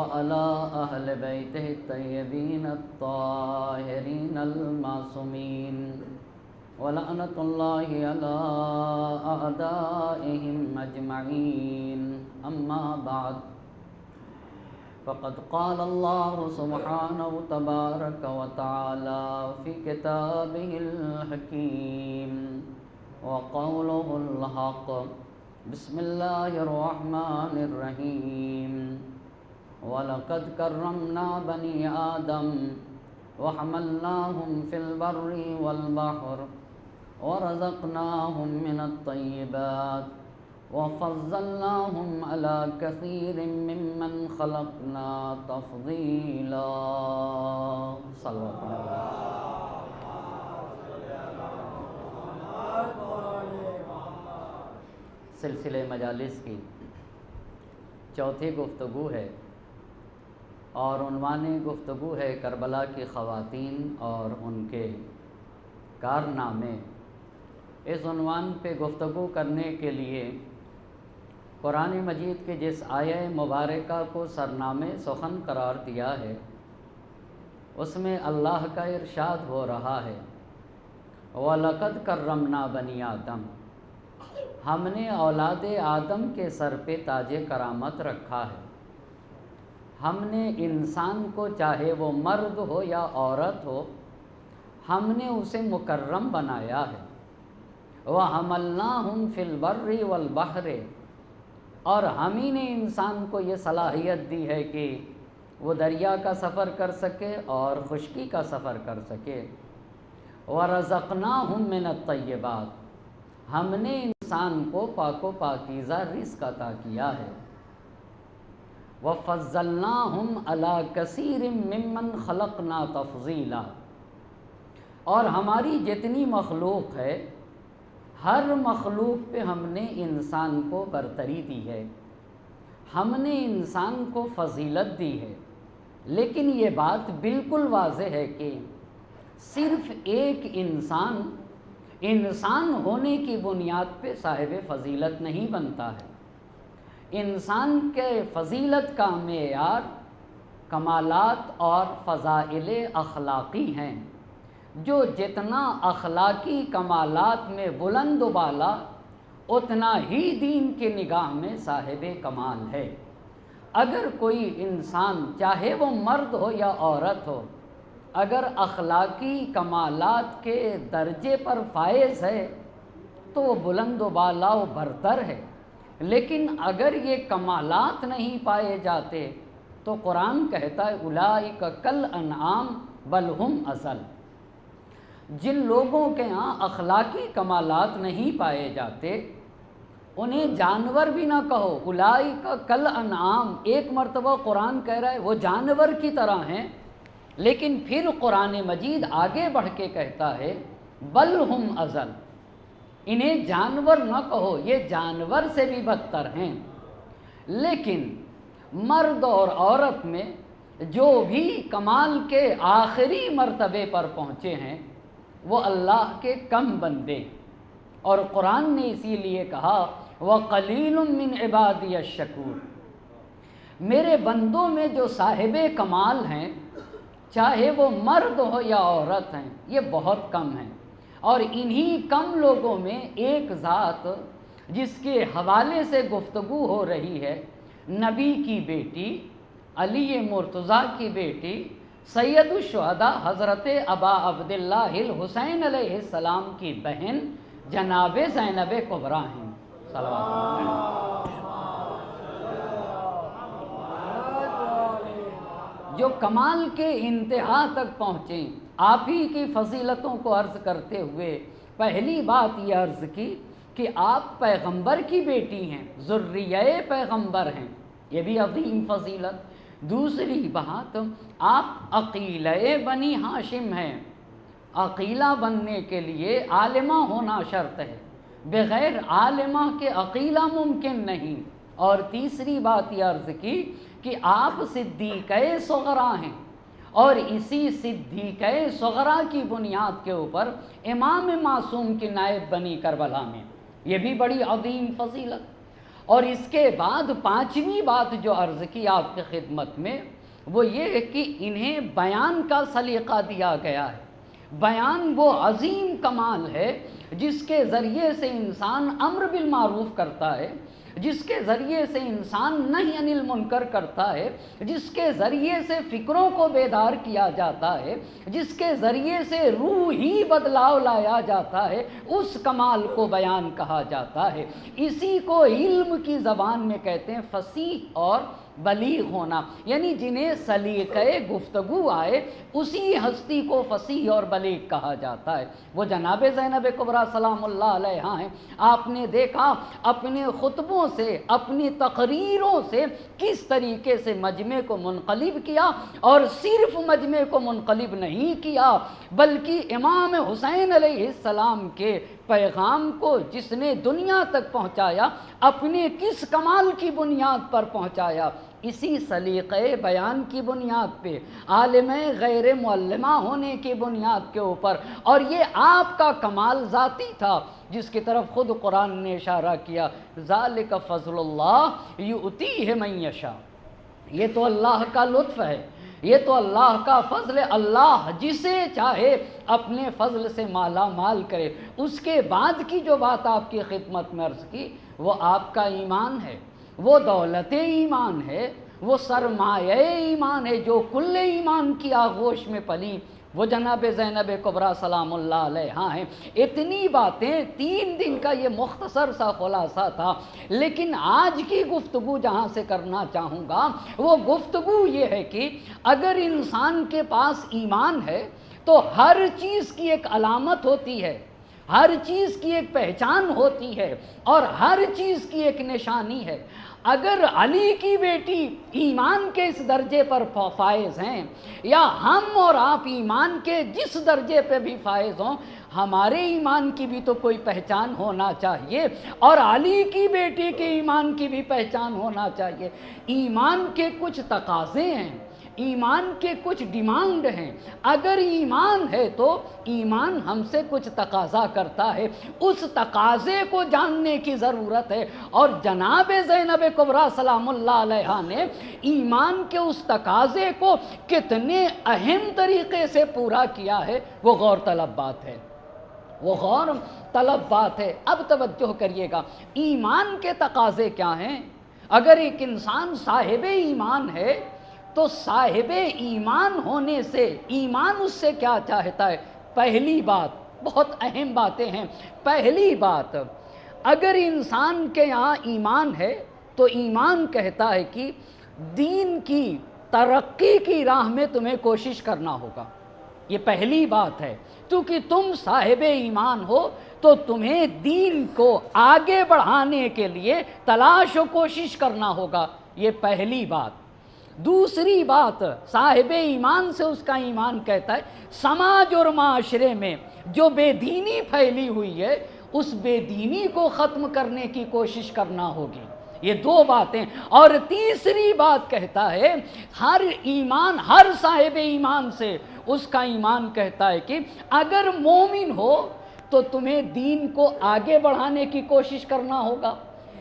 وعلى أهل بيته الطيبين الطاهرين المعصومين ولعنة الله على أعدائهم أجمعين. أما بعد، فقد قال الله سبحانه تبارك وتعالى في كتابه الحكيم وقوله الحق: بسم الله الرحمن الرحيم. وَلَقَدْ كَرَّمْنَا بَنِي آدَمَ وَحَمَلْنَاهُمْ فِي الْبَرِّ وَالْبَحْرِ وَرَزَقْنَاهُمْ مِنَ الطَّيِّبَاتِ وَفَضَّلْنَاهُمْ عَلَى كَثِيرٍ مِّمَّنْ خَلَقْنَا تَفْضِيلًا. صلی اللہ علیہ وسلم. سلسلہ مجالس کی چوتھی گفتگو ہے اور عنوان گفتگو ہے کربلا کی خواتین اور ان کے کارنامے. اس عنوان پہ گفتگو کرنے کے لیے قرآن مجید کے جس آیہ مبارکہ کو سرنامِ سخن قرار دیا ہے اس میں اللہ کا ارشاد ہو رہا ہے: وَلَقَدْ كَرَّمْنَا بَنِي آدَمَ، ہم نے اولاد آدم کے سر پہ تاج کرامت رکھا ہے. ہم نے انسان کو، چاہے وہ مرد ہو یا عورت ہو، ہم نے اسے مکرم بنایا ہے. وَحَمَلْنَاهُمْ فِي الْبَرِّ وَالْبَحْرِ، اور ہم ہی نے انسان کو یہ صلاحیت دی ہے کہ وہ دریا کا سفر کر سکے اور خشکی کا سفر کر سکے. وَرَزَقْنَاهُمْ مِنَ الطَّيِّبَاتِ، ہم نے انسان کو پاک و پاکیزہ رزق عطا کیا ہے. وَفَضَّلْنَاهُمْ عَلَى كَثِيرٍ مِّمَّنْ خَلَقْنَا تَفْضِيلًا، اور ہماری جتنی مخلوق ہے ہر مخلوق پہ ہم نے انسان کو برتری دی ہے، ہم نے انسان کو فضیلت دی ہے. لیکن یہ بات بالکل واضح ہے کہ صرف ایک انسان ہونے کی بنیاد پہ صاحب فضیلت نہیں بنتا ہے. انسان کے فضیلت کا معیار کمالات اور فضائل اخلاقی ہیں. جو جتنا اخلاقی کمالات میں بلند و بالا اتنا ہی دین کی نگاہ میں صاحب کمال ہے. اگر کوئی انسان، چاہے وہ مرد ہو یا عورت ہو، اگر اخلاقی کمالات کے درجے پر فائز ہے تو وہ بلند و بالا و برتر ہے. لیکن اگر یہ کمالات نہیں پائے جاتے تو قرآن کہتا ہے اولئک کالانعام بل ہم اضل. جن لوگوں کے ہاں اخلاقی کمالات نہیں پائے جاتے انہیں جانور بھی نہ کہو. اولئک کالانعام، ایک مرتبہ قرآن کہہ رہا ہے وہ جانور کی طرح ہیں، لیکن پھر قرآن مجید آگے بڑھ کے کہتا ہے بل ہم اضل، انہیں جانور نہ کہو، یہ جانور سے بھی بدتر ہیں. لیکن مرد اور عورت میں جو بھی کمال کے آخری مرتبے پر پہنچے ہیں وہ اللہ کے کم بندے ہیں. اور قرآن نے اسی لیے کہا وَقَلِيلٌ مِّنْ عِبَادِيَ الشَّكُورِ، میرے بندوں میں جو صاحب کمال ہیں چاہے وہ مرد ہو یا عورت ہیں یہ بہت کم ہیں. اور انہی کم لوگوں میں ایک ذات جس کے حوالے سے گفتگو ہو رہی ہے، نبی کی بیٹی، علی مرتضیٰ کی بیٹی، سید الشہداء حضرت ابا عبداللہ الحسین علیہ السلام کی بہن جناب زینب کبریٰ ہیں. صلوات اللہ. جو کمال کے انتہا تک پہنچیں. آپ ہی کی فضیلتوں کو عرض کرتے ہوئے پہلی بات یہ عرض کی کہ آپ پیغمبر کی بیٹی ہیں، ذریہ پیغمبر ہیں، یہ بھی عظیم فضیلت. دوسری بات، آپ عقیلہ بنی ہاشم ہیں. عقیلہ بننے کے لیے عالمہ ہونا شرط ہے، بغیر عالمہ کے عقیلہ ممکن نہیں. اور تیسری بات یہ عرض کی کہ آپ صدیقہ صغرا ہیں، اور اسی صدیقہ صغرا کی بنیاد کے اوپر امام معصوم کی نائب بنی کربلا میں، یہ بھی بڑی عظیم فضیلت. اور اس کے بعد پانچویں بات جو عرض کی آپ کی خدمت میں وہ یہ ہے کہ انہیں بیان کا سلیقہ دیا گیا ہے۔ بیان وہ عظیم کمال ہے جس کے ذریعے سے انسان امر بالمعروف کرتا ہے، جس کے ذریعے سے انسان نہی عن المنکر کرتا ہے، جس کے ذریعے سے فکروں کو بیدار کیا جاتا ہے، جس کے ذریعے سے روحی بدلاؤ لایا جاتا ہے، اس کمال کو بیان کہا جاتا ہے۔ اسی کو علم کی زبان میں کہتے ہیں فصیح اور بلیغ ہونا، یعنی جنہیں سلیقہ گفتگو آئے اسی ہستی کو فصیح اور بلیغ کہا جاتا ہے۔ وہ جناب زینب کبریٰ سلام اللہ علیہا ہیں۔ آپ نے دیکھا اپنے خطبوں سے، اپنی تقریروں سے کس طریقے سے مجمع کو منقلب کیا، اور صرف مجمع کو منقلب نہیں کیا بلکہ امام حسین علیہ السلام کے پیغام کو جس نے دنیا تک پہنچایا اپنے کس کمال کی بنیاد پر پہنچایا، اسی سلیقہ بیان کی بنیاد پہ، عالم غیر معلمہ ہونے کی بنیاد کے اوپر، اور یہ آپ کا کمال ذاتی تھا جس کی طرف خود قرآن نے اشارہ کیا، ذالک فضل اللہ یؤتیہ من یشاء۔ یہ تو اللہ کا لطف ہے، یہ تو اللہ کا فضل ہے، اللہ جسے چاہے اپنے فضل سے مالا مال کرے۔ اس کے بعد کی جو بات آپ کی خدمت میں عرض کی وہ آپ کا ایمان ہے، وہ دولت ایمان ہے، وہ سرمایہ ایمان ہے جو کل ایمان کی آغوش میں پلی، وہ جناب زینب کبریٰ سلام اللہ علیہا ہیں۔ اتنی باتیں 3 دن کا یہ مختصر سا خلاصہ تھا، لیکن آج کی گفتگو جہاں سے کرنا چاہوں گا وہ گفتگو یہ ہے کہ اگر انسان کے پاس ایمان ہے تو ہر چیز کی ایک علامت ہوتی ہے، ہر چیز کی ایک پہچان ہوتی ہے، اور ہر چیز کی ایک نشانی ہے۔ اگر علی کی بیٹی ایمان کے اس درجے پر فائز ہیں، یا ہم اور آپ ایمان کے جس درجے پہ بھی فائز ہوں، ہمارے ایمان کی بھی تو کوئی پہچان ہونا چاہیے، اور علی کی بیٹی کے ایمان کی بھی پہچان ہونا چاہیے۔ ایمان کے کچھ تقاضے ہیں، ایمان کے کچھ ڈیمانڈ ہیں۔ اگر ایمان ہے تو ایمان ہم سے کچھ تقاضا کرتا ہے، اس تقاضے کو جاننے کی ضرورت ہے، اور جناب زینب کبریٰ سلام اللہ علیہا نے ایمان کے اس تقاضے کو کتنے اہم طریقے سے پورا کیا ہے، وہ غور طلب بات ہے، وہ غور طلب بات ہے۔ اب توجہ کریے گا، ایمان کے تقاضے کیا ہیں؟ اگر ایک انسان صاحب ایمان ہے تو صاحب ایمان ہونے سے ایمان اس سے کیا چاہتا ہے؟ پہلی بات، بہت اہم باتیں ہیں۔ پہلی بات، اگر انسان کے یہاں ایمان ہے تو ایمان کہتا ہے کہ دین کی ترقی کی راہ میں تمہیں کوشش کرنا ہوگا، یہ پہلی بات ہے۔ کیونکہ تم صاحب ایمان ہو تو تمہیں دین کو آگے بڑھانے کے لیے تلاش و کوشش کرنا ہوگا، یہ پہلی بات۔ دوسری بات، صاحب ایمان سے اس کا ایمان کہتا ہے سماج اور معاشرے میں جو بے دینی پھیلی ہوئی ہے اس بے دینی کو ختم کرنے کی کوشش کرنا ہوگی، یہ 2 باتیں۔ اور تیسری بات کہتا ہے ہر ایمان، ہر صاحب ایمان سے اس کا ایمان کہتا ہے کہ اگر مومن ہو تو تمہیں دین کو آگے بڑھانے کی کوشش کرنا ہوگا،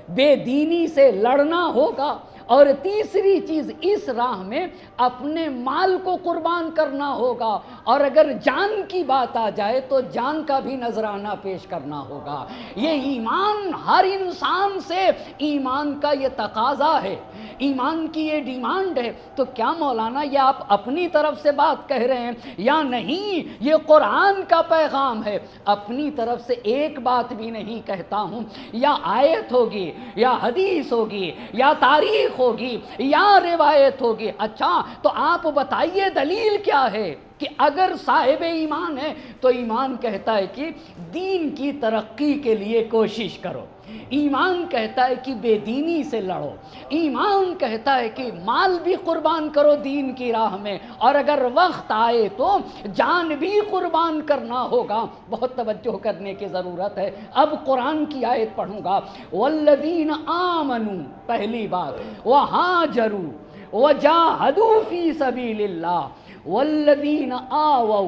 بے دینی سے لڑنا ہوگا، اور تیسری چیز اس راہ میں اپنے مال کو قربان کرنا ہوگا، اور اگر جان کی بات آ جائے تو جان کا بھی نذرانہ پیش کرنا ہوگا۔ یہ ایمان ہر انسان سے ایمان کا یہ تقاضا ہے، ایمان کی یہ ڈیمانڈ ہے۔ تو کیا مولانا یہ آپ اپنی طرف سے بات کہہ رہے ہیں یا نہیں؟ یہ قرآن کا پیغام ہے، اپنی طرف سے ایک بات بھی نہیں کہتا ہوں۔ یا آیت ہوگی، یا حدیث ہوگی، یا تاریخ ہوگی، یا روایت ہوگی۔ اچھا تو آپ بتائیے دلیل کیا ہے کہ اگر صاحب ایمان ہے تو ایمان کہتا ہے کہ دین کی ترقی کے لیے کوشش کرو، ایمان کہتا ہے کہ بے دینی سے لڑو، ایمان کہتا ہے کہ مال بھی قربان کرو دین کی راہ میں، اور اگر وقت آئے تو جان بھی قربان کرنا ہوگا۔ بہت توجہ کرنے کی ضرورت ہے۔ اب قرآن کی آیت پڑھوں گا، والذین آمنوا، پہلی بات، وہاجروا وجاہدوا فی سبیل اللہ والذین آووا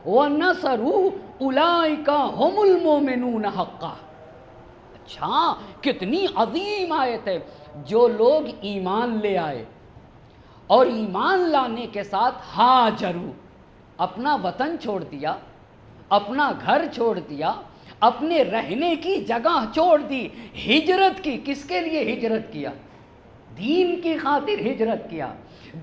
ونصروا اولئک هم المؤمنون حقا۔ اچھا کتنی عظیم آیت ہے. جو لوگ ایمان لے آئے اور ایمان لانے کے ساتھ ہاجرو، اپنا وطن چھوڑ دیا، اپنا گھر چھوڑ دیا، اپنے رہنے کی جگہ چھوڑ دی، ہجرت کی. کس کے لیے ہجرت کیا؟ دین کی خاطر ہجرت کیا،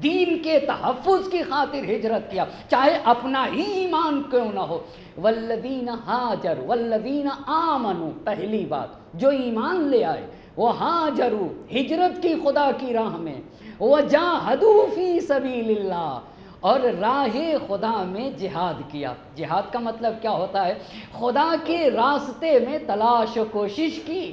دین کے تحفظ کی خاطر ہجرت کیا، چاہے اپنا ہی ایمان کیوں نہ ہو. والذین ہاجروا والذین آمنوا، پہلی بات جو ایمان لے آئے وہ ہاجروا، ہجرت کی خدا کی راہ میں، وجاہدوا فی سبیل اللہ، اور راہ خدا میں جہاد کیا. جہاد کا مطلب کیا ہوتا ہے؟ خدا کے راستے میں تلاش و کوشش کی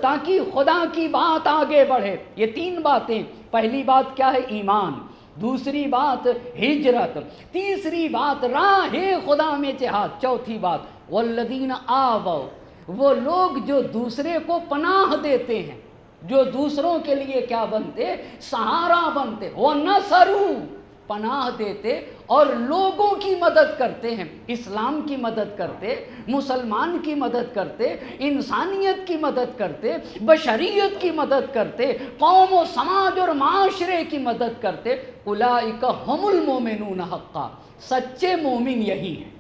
تاکہ خدا کی بات آگے بڑھے. یہ تین باتیں، پہلی بات کیا ہے؟ ایمان، دوسری بات ہجرت، تیسری بات راہ خدا میں جہاد، چوتھی بات والذین آووا، وہ لوگ جو دوسرے کو پناہ دیتے ہیں، جو دوسروں کے لیے کیا بنتے؟ سہارا بنتے. وَنَصَرُوا، پناہ دیتے اور لوگوں کی مدد کرتے ہیں، اسلام کی مدد کرتے، مسلمان کی مدد کرتے، انسانیت کی مدد کرتے، بشریت کی مدد کرتے، قوم و سماج اور معاشرے کی مدد کرتے. اولئک ھم المؤمنون حقا، سچے مومن یہی ہیں.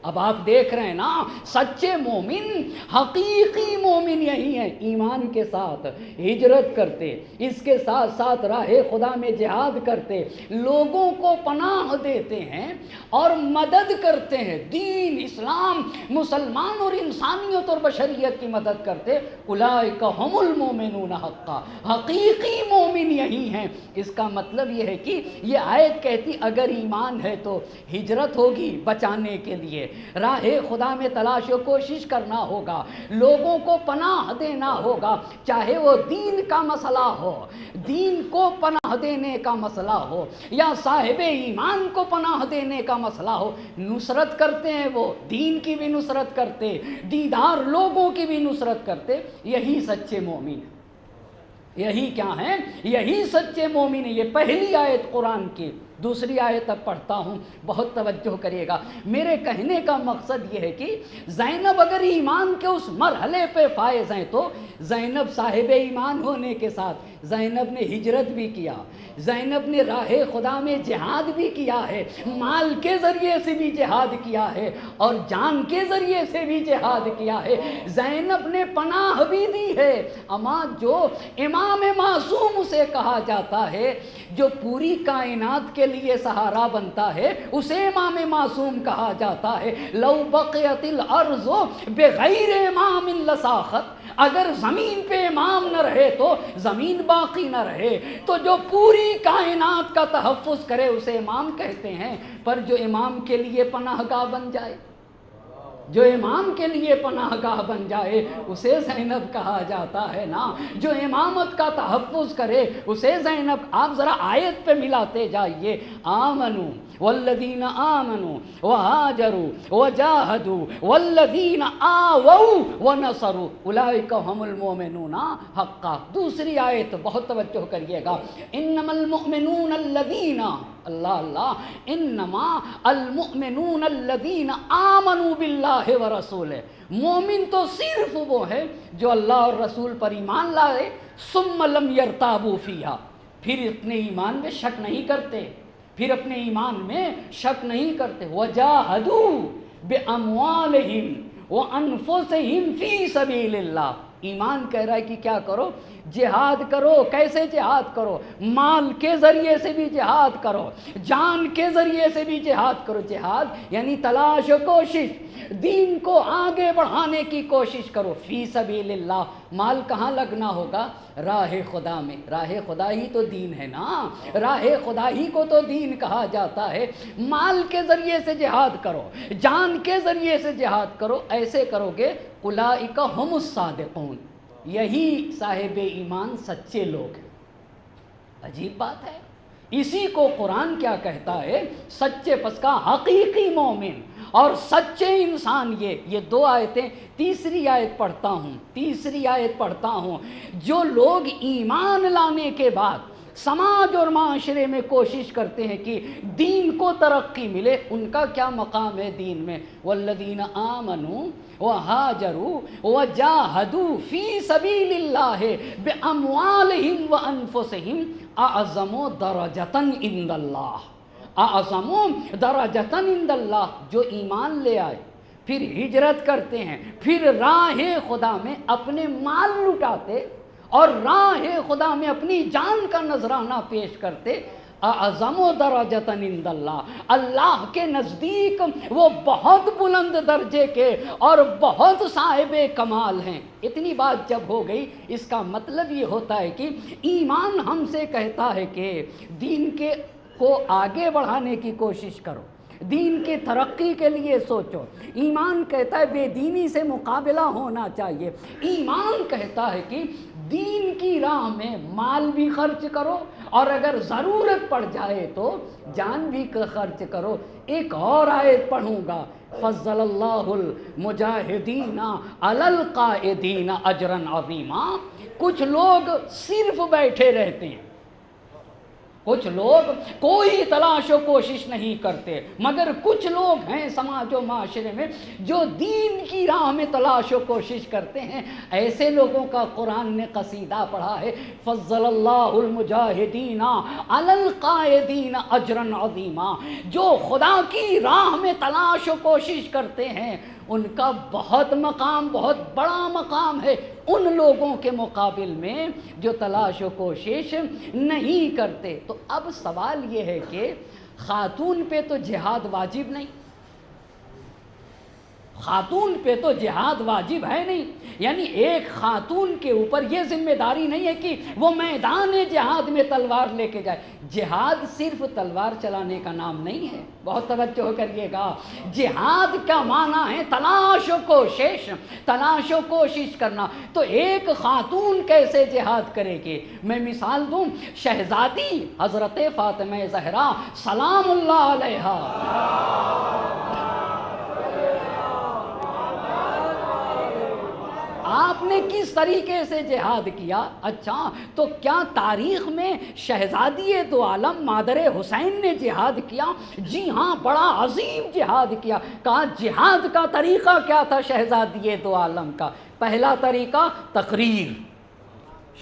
اب آپ دیکھ رہے ہیں نا، سچے مومن، حقیقی مومن یہی ہیں، ایمان کے ساتھ ہجرت کرتے، اس کے ساتھ ساتھ راہ خدا میں جہاد کرتے، لوگوں کو پناہ دیتے ہیں اور مدد کرتے ہیں، دین، اسلام، مسلمان اور انسانیت اور بشریت کی مدد کرتے. اولئک ھم المؤمنون حقا، حقیقی مومن یہی ہیں. اس کا مطلب یہ ہے کہ یہ آیت کہتی اگر ایمان ہے تو ہجرت ہوگی بچانے کے لیے، راہ خدا میں تلاش و کوشش کرنا ہوگا، لوگوں کو پناہ دینا ہوگا، چاہے وہ دین کا مسئلہ ہو، دین کو پناہ دینے کا مسئلہ ہو، یا صاحب ایمان کو پناہ دینے کا مسئلہ ہو. نصرت کرتے ہیں، وہ دین کی بھی نصرت کرتے، دیدار لوگوں کی بھی نصرت کرتے. یہی سچے مومن ہیں. یہی کیا ہیں؟ یہی سچے مومن ہیں. یہ پہلی آیت قرآن کی. دوسری آیت اب پڑھتا ہوں، بہت توجہ کریے گا. میرے کہنے کا مقصد یہ ہے کہ زینب اگر ایمان کے اس مرحلے پہ فائز ہیں تو زینب صاحب ایمان ہونے کے ساتھ زینب نے ہجرت بھی کیا، زینب نے راہ خدا میں جہاد بھی کیا ہے، مال کے ذریعے سے بھی جہاد کیا ہے اور جان کے ذریعے سے بھی جہاد کیا ہے. زینب نے پناہ بھی دی ہے. اما جو امام معصوم اسے کہا جاتا ہے، جو پوری کائنات کے لیے سہارا بنتا ہے، اسے امام معصوم کہا جاتا ہے. لو بقیت الارض بغیر امام لساخت، اگر زمین پہ امام نہ رہے تو زمین باقی نہ رہے. تو جو پوری کائنات کا تحفظ کرے اسے امام کہتے ہیں. پر جو امام کے لیے پناہ گاہ بن جائے، جو امام کے لیے پناہ گاہ بن جائے اسے زینب کہا جاتا ہے نا. جو امامت کا تحفظ کرے اسے زینب. آپ ذرا آیت پہ ملاتے جائیے. آمنوا والذین آمنوا وہاجروا وجاہدوا والذین آووا ونصروا اولئک ھم المؤمنون حقا. دوسری آیت بہت توجہ کریے گا. انما المؤمنون الذین، اللہ اللہ، انما المؤمنون الذین آمنوا باللہ ورسولہ. مومن تو صرف وہ ہے جو اللہ اور رسول پر ایمان لائے، ثم لم یرتابوا فیہا، پھر اپنے ایمان میں شک نہیں کرتے، پھر اپنے ایمان میں شک نہیں کرتے. وجاہدوا باموالہم وانفسہم فی سبیل اللہ. ایمان کہہ رہا ہے کہ کیا کرو؟ جہاد کرو. کیسے جہاد کرو؟ مال کے ذریعے سے بھی جہاد کرو، جان کے ذریعے سے بھی جہاد کرو. جہاد یعنی تلاش و کوشش، دین کو آگے بڑھانے کی کوشش کرو. فی سبیل اللہ. مال کہاں لگنا ہوگا؟ راہ خدا میں. راہ خدا ہی تو دین ہے نا، راہ خدا ہی کو تو دین کہا جاتا ہے. مال کے ذریعے سے جہاد کرو، جان کے ذریعے سے جہاد کرو. ایسے کرو گے اولئک ھم الصادقون، یہی صاحب ایمان سچے لوگ ہیں. عجیب بات ہے. اسی کو قرآن کیا کہتا ہے؟ سچے، پس کا حقیقی مومن اور سچے انسان. یہ دو آیتیں. تیسری آیت پڑھتا ہوں. جو لوگ ایمان لانے کے بعد سماج اور معاشرے میں کوشش کرتے ہیں کہ دین کو ترقی ملے، ان کا کیا مقام ہے دین میں؟ والذین آمنوا وہاجروا وجاہدوا فی سبیل اللہ باموالہم وانفسہم اعظم درجۃ عند اللہ، اعظم درجۃ عند اللہ، جو ایمان لے آئے پھر ہجرت کرتے ہیں، پھر راہ خدا میں اپنے مال لٹاتے اور راہ خدا میں اپنی جان کا نذرانہ پیش کرتے، اعظم درجۃ عند اللہ، اللہ کے نزدیک وہ بہت بلند درجے کے اور بہت صاحب کمال ہیں۔ اتنی بات جب ہو گئی، اس کا مطلب یہ ہوتا ہے کہ ایمان ہم سے کہتا ہے کہ دین کے کو آگے بڑھانے کی کوشش کرو، دین کی ترقی کے لیے سوچو۔ ایمان کہتا ہے بے دینی سے مقابلہ ہونا چاہیے۔ ایمان کہتا ہے کہ دین کی راہ میں مال بھی خرچ کرو اور اگر ضرورت پڑ جائے تو جان بھی خرچ کرو۔ ایک اور آیت پڑھوں گا، فضل اللہ المجاہدین علی القائدین اجرا عظیما۔ کچھ لوگ صرف بیٹھے رہتے ہیں، کچھ لوگ کوئی تلاش و کوشش نہیں کرتے، مگر کچھ لوگ ہیں سماج و معاشرے میں جو دین کی راہ میں تلاش و کوشش کرتے ہیں۔ ایسے لوگوں کا قرآن نے قصیدہ پڑھا ہے، فضل اللہ المجاہدین علی القائدین اجرا عظیما۔ جو خدا کی راہ میں تلاش و کوشش کرتے ہیں ان کا بہت مقام، بہت بڑا مقام ہے ان لوگوں کے مقابل میں جو تلاش و کوشش نہیں کرتے۔ تو اب سوال یہ ہے کہ خاتون پہ تو جہاد واجب نہیں، خاتون پہ تو جہاد واجب ہے نہیں، یعنی ایک خاتون کے اوپر یہ ذمہ داری نہیں ہے کہ وہ میدان جہاد میں تلوار لے کے جائے۔ جہاد صرف تلوار چلانے کا نام نہیں ہے، بہت توجہ کریے گا۔ جہاد کا معنی ہے تلاش و کوشش، تلاش و کوشش کرنا۔ تو ایک خاتون کیسے جہاد کرے گی؟ میں مثال دوں، شہزادی حضرت فاطمہ زہرا سلام اللہ علیہا، آپ نے کس طریقے سے جہاد کیا؟ اچھا، تو کیا تاریخ میں شہزادی دو عالم مادر حسین نے جہاد کیا؟ جی ہاں، بڑا عظیم جہاد کیا۔ کہا جہاد کا طریقہ کیا تھا شہزادی دو عالم کا؟ پہلا طریقہ تقریر۔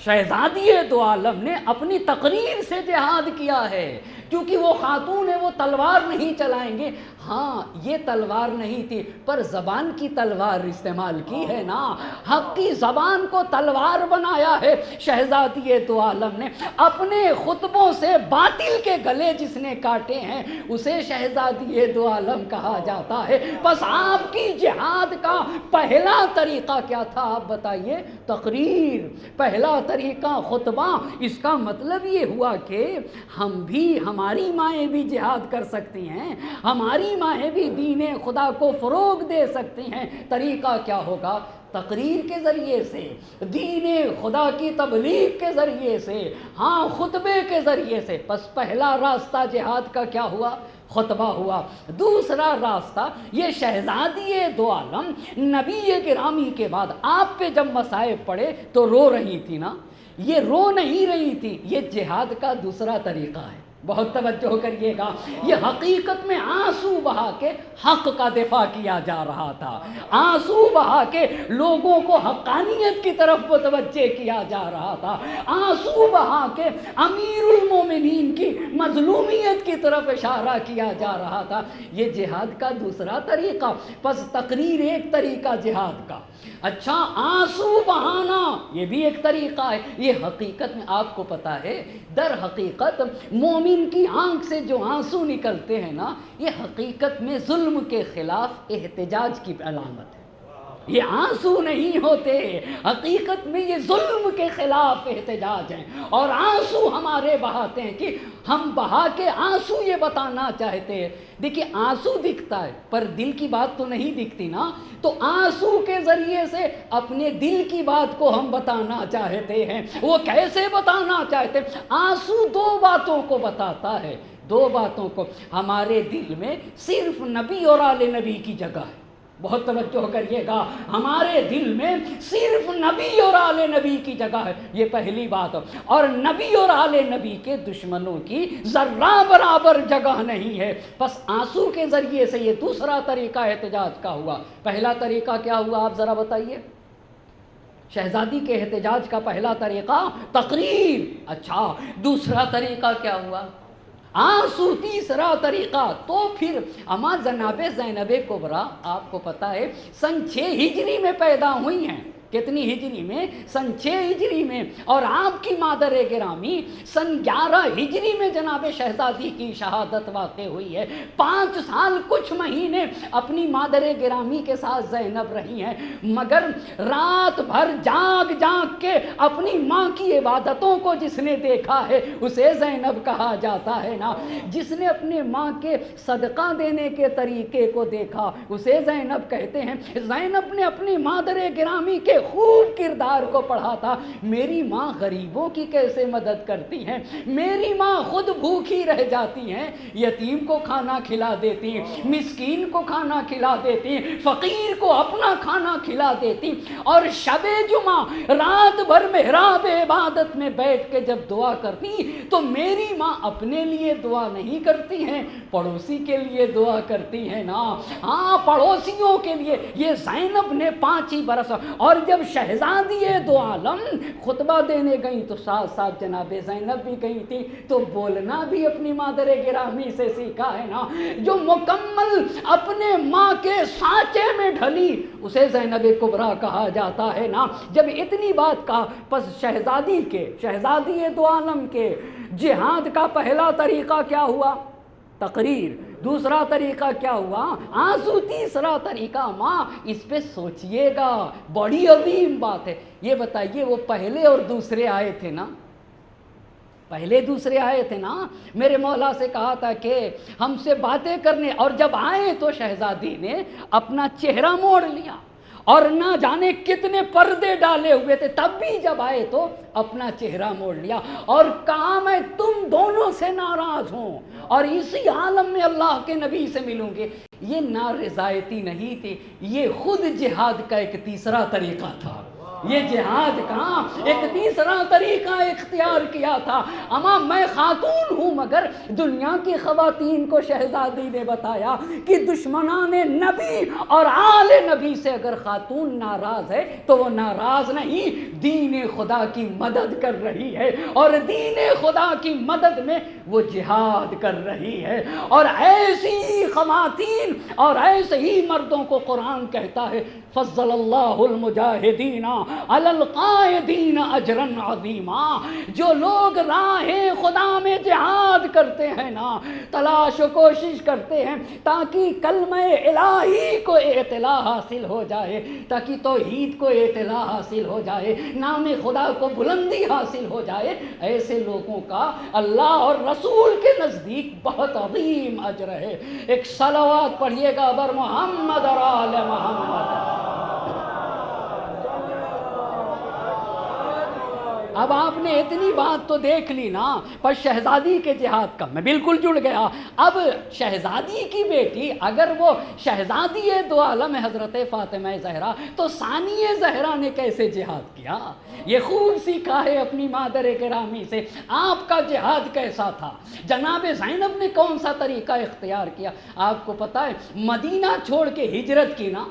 شہزادی دو عالم نے اپنی تقریر سے جہاد کیا ہے، کیونکہ وہ خاتون ہے، وہ تلوار نہیں چلائیں گے۔ ہاں، یہ تلوار نہیں تھی پر زبان کی تلوار استعمال کی ہے نا، حق کی زبان کو تلوار بنایا ہے شہزادی دو عالم نے۔ اپنے خطبوں سے باطل کے گلے جس نے کاٹے ہیں اسے شہزادی دو عالم کہا جاتا ہے۔ بس آپ کی جہاد کا پہلا طریقہ کیا تھا آپ بتائیے؟ تقریر، پہلا طریقہ خطبہ۔ اس کا مطلب یہ ہوا کہ ہم بھی، ہماری مائیں بھی جہاد کر سکتی ہیں، ہماری مائیں بھی دین خدا کو فروغ دے سکتی ہیں۔ طریقہ کیا ہوگا؟ تقریر کے ذریعے سے، دین خدا کی تبلیغ کے ذریعے سے، ہاں خطبے کے ذریعے سے۔ بس پہلا راستہ جہاد کا کیا ہوا؟ خطبہ ہوا۔ دوسرا راستہ، یہ شہزادی دو عالم نبی گرامی کے بعد آپ پہ جب مصائب پڑے تو رو رہی تھی نا، یہ رو نہیں رہی تھی، یہ جہاد کا دوسرا طریقہ ہے۔ بہت توجہ کریے گا، یہ حقیقت میں آنسو بہا کے حق کا دفاع کیا جا رہا تھا، آنسو بہا کے لوگوں کو حقانیت کی طرف متوجہ کیا جا رہا تھا، آنسو بہا کے امیر المومنین کی مظلومیت کی طرف اشارہ کیا جا رہا تھا۔ یہ جہاد کا دوسرا طریقہ۔ پس تقریر ایک طریقہ جہاد کا۔ اچھا، آنسو بہانا یہ بھی ایک طریقہ ہے۔ یہ حقیقت میں آپ کو پتہ ہے، در حقیقت مومن کی آنکھ سے جو آنسو نکلتے ہیں نا، یہ حقیقت میں ظلم کے خلاف احتجاج کی علامت ہے۔ یہ آنسو نہیں ہوتے، حقیقت میں یہ ظلم کے خلاف احتجاج ہیں، اور آنسو ہمارے بہاتے ہیں کہ ہم بہا کے آنسو یہ بتانا چاہتے ہیں۔ دیکھیے، آنسو دکھتا ہے پر دل کی بات تو نہیں دکھتی نا، تو آنسو کے ذریعے سے اپنے دل کی بات کو ہم بتانا چاہتے ہیں۔ وہ کیسے بتانا چاہتے ہیں؟ آنسو دو باتوں کو بتاتا ہے، دو باتوں کو۔ ہمارے دل میں صرف نبی اور آل نبی کی جگہ ہے، بہت توجہ کریے گا، ہمارے دل میں صرف نبی اور آل نبی کی جگہ ہے، یہ پہلی بات، اور نبی اور آل نبی کے دشمنوں کی ذرہ برابر جگہ نہیں ہے۔ بس آنسو کے ذریعے سے یہ دوسرا طریقہ احتجاج کا ہوا۔ پہلا طریقہ کیا ہوا آپ ذرا بتائیے؟ شہزادی کے احتجاج کا پہلا طریقہ تقریر، اچھا دوسرا طریقہ کیا ہوا؟ آنسو، تیسرا طریقہ۔ تو پھر اما جناب زینب کبریٰ آپ کو پتہ ہے سن 6 ہجری میں پیدا ہوئی ہیں۔ کتنی ہجری میں؟ سن 6 ہجری میں، اور آپ کی مادر گرامی سن 11 ہجری میں جناب شہزادی کی شہادت واقع ہوئی ہے۔ 5 سال کچھ مہینے اپنی مادر گرامی کے ساتھ زینب رہی ہیں، مگر رات بھر جاگ جاگ کے اپنی ماں کی عبادتوں کو جس نے دیکھا ہے اسے زینب کہا جاتا ہے نا۔ جس نے اپنے ماں کے صدقہ دینے کے طریقے کو دیکھا اسے زینب کہتے ہیں۔ زینب نے اپنی مادر گرامی کے خوب کردار کو پڑھا تھا۔ میری ماں غریبوں کی کیسے مدد کرتی ہیں، میری ماں خود بھوکھی رہ جاتی ہیں، یتیم کو کھانا کھلا دیتی، مسکین کو کھانا کھلا دیتی، فقیر کو اپنا کھانا کھلا دیتی، اور شب جمعہ رات بھر محراب عبادت میں بیٹھ کے جب دعا کرتی تو میری ماں اپنے لیے دعا نہیں کرتی ہیں، پڑوسی کے لیے دعا کرتی ہیں نا۔ ہاں، پڑوسیوں کے لیے۔ یہ زینب نے 5 ہی برس، اور جب شہزادی دو عالم خطبہ دینے گئیں تو ساتھ ساتھ جناب زینب بھی گئی تھی، تو بولنا بھی اپنی مادر گرامی سے سیکھا ہے نا۔ جو مکمل اپنے ماں کے سانچے میں ڈھلی اسے زینب کبریٰ کہا جاتا ہے نا۔ جب اتنی بات کہا، پس شہزادی دو عالم کے جہاد کا پہلا طریقہ کیا ہوا؟ تقریر۔ دوسرا طریقہ کیا ہوا؟ آنسو۔ تیسرا طریقہ، ماں اس پہ سوچئے گا، بڑی عظیم بات ہے۔ یہ بتائیے وہ پہلے اور دوسرے آئے تھے نا، پہلے دوسرے آئے تھے نا۔ میرے مولا سے کہا تھا کہ ہم سے باتیں کرنے، اور جب آئے تو شہزادی نے اپنا چہرہ موڑ لیا، اور نہ جانے کتنے پردے ڈالے ہوئے تھے، تب بھی جب آئے تو اپنا چہرہ موڑ لیا اور کہا میں تم دونوں سے ناراض ہوں اور اسی عالم میں اللہ کے نبی سے ملوں گے۔ یہ نارضایتی نہیں تھی، یہ خود جہاد کا ایک تیسرا طریقہ تھا۔ یہ جہاد کا ایک تیسرا طریقہ اختیار کیا تھا۔ اما میں خاتون ہوں، مگر دنیا کی خواتین کو شہزادی نے بتایا کہ دشمنان نبی اور آل نبی سے اگر خاتون ناراض ہے تو وہ ناراض نہیں، دین خدا کی مدد کر رہی ہے، اور دین خدا کی مدد میں وہ جہاد کر رہی ہے۔ اور ایسی خواتین اور ایسے ہی مردوں کو قرآن کہتا ہے فضل اللہ المجاہدین علی القائدین اجرا عظیما۔ جو لوگ راہ خدا میں جہاد کرتے ہیں نا، تلاش و کوشش کرتے ہیں تاکہ کلمہ الہی کو اطلاع حاصل ہو جائے، تاکہ توحید کو اطلاع حاصل ہو جائے، نام خدا کو بلندی حاصل ہو جائے، ایسے لوگوں کا اللہ اور رسول کے نزدیک بہت عظیم اجر ہے۔ ایک صلوات پڑھیے گا بر محمد اور آل محمد۔ اب آپ نے اتنی بات تو دیکھ لی نا، پر شہزادی کے جہاد کا میں بالکل جڑ گیا۔ اب شہزادی کی بیٹی اگر وہ شہزادی دو عالم حضرت فاطمہ زہرا، تو ثانی زہرا نے کیسے جہاد کیا؟ یہ خوب سیکھا ہے اپنی مادر گرامی سے۔ آپ کا جہاد کیسا تھا؟ جناب زینب نے کون سا طریقہ اختیار کیا؟ آپ کو پتہ ہے مدینہ چھوڑ کے ہجرت کی نا،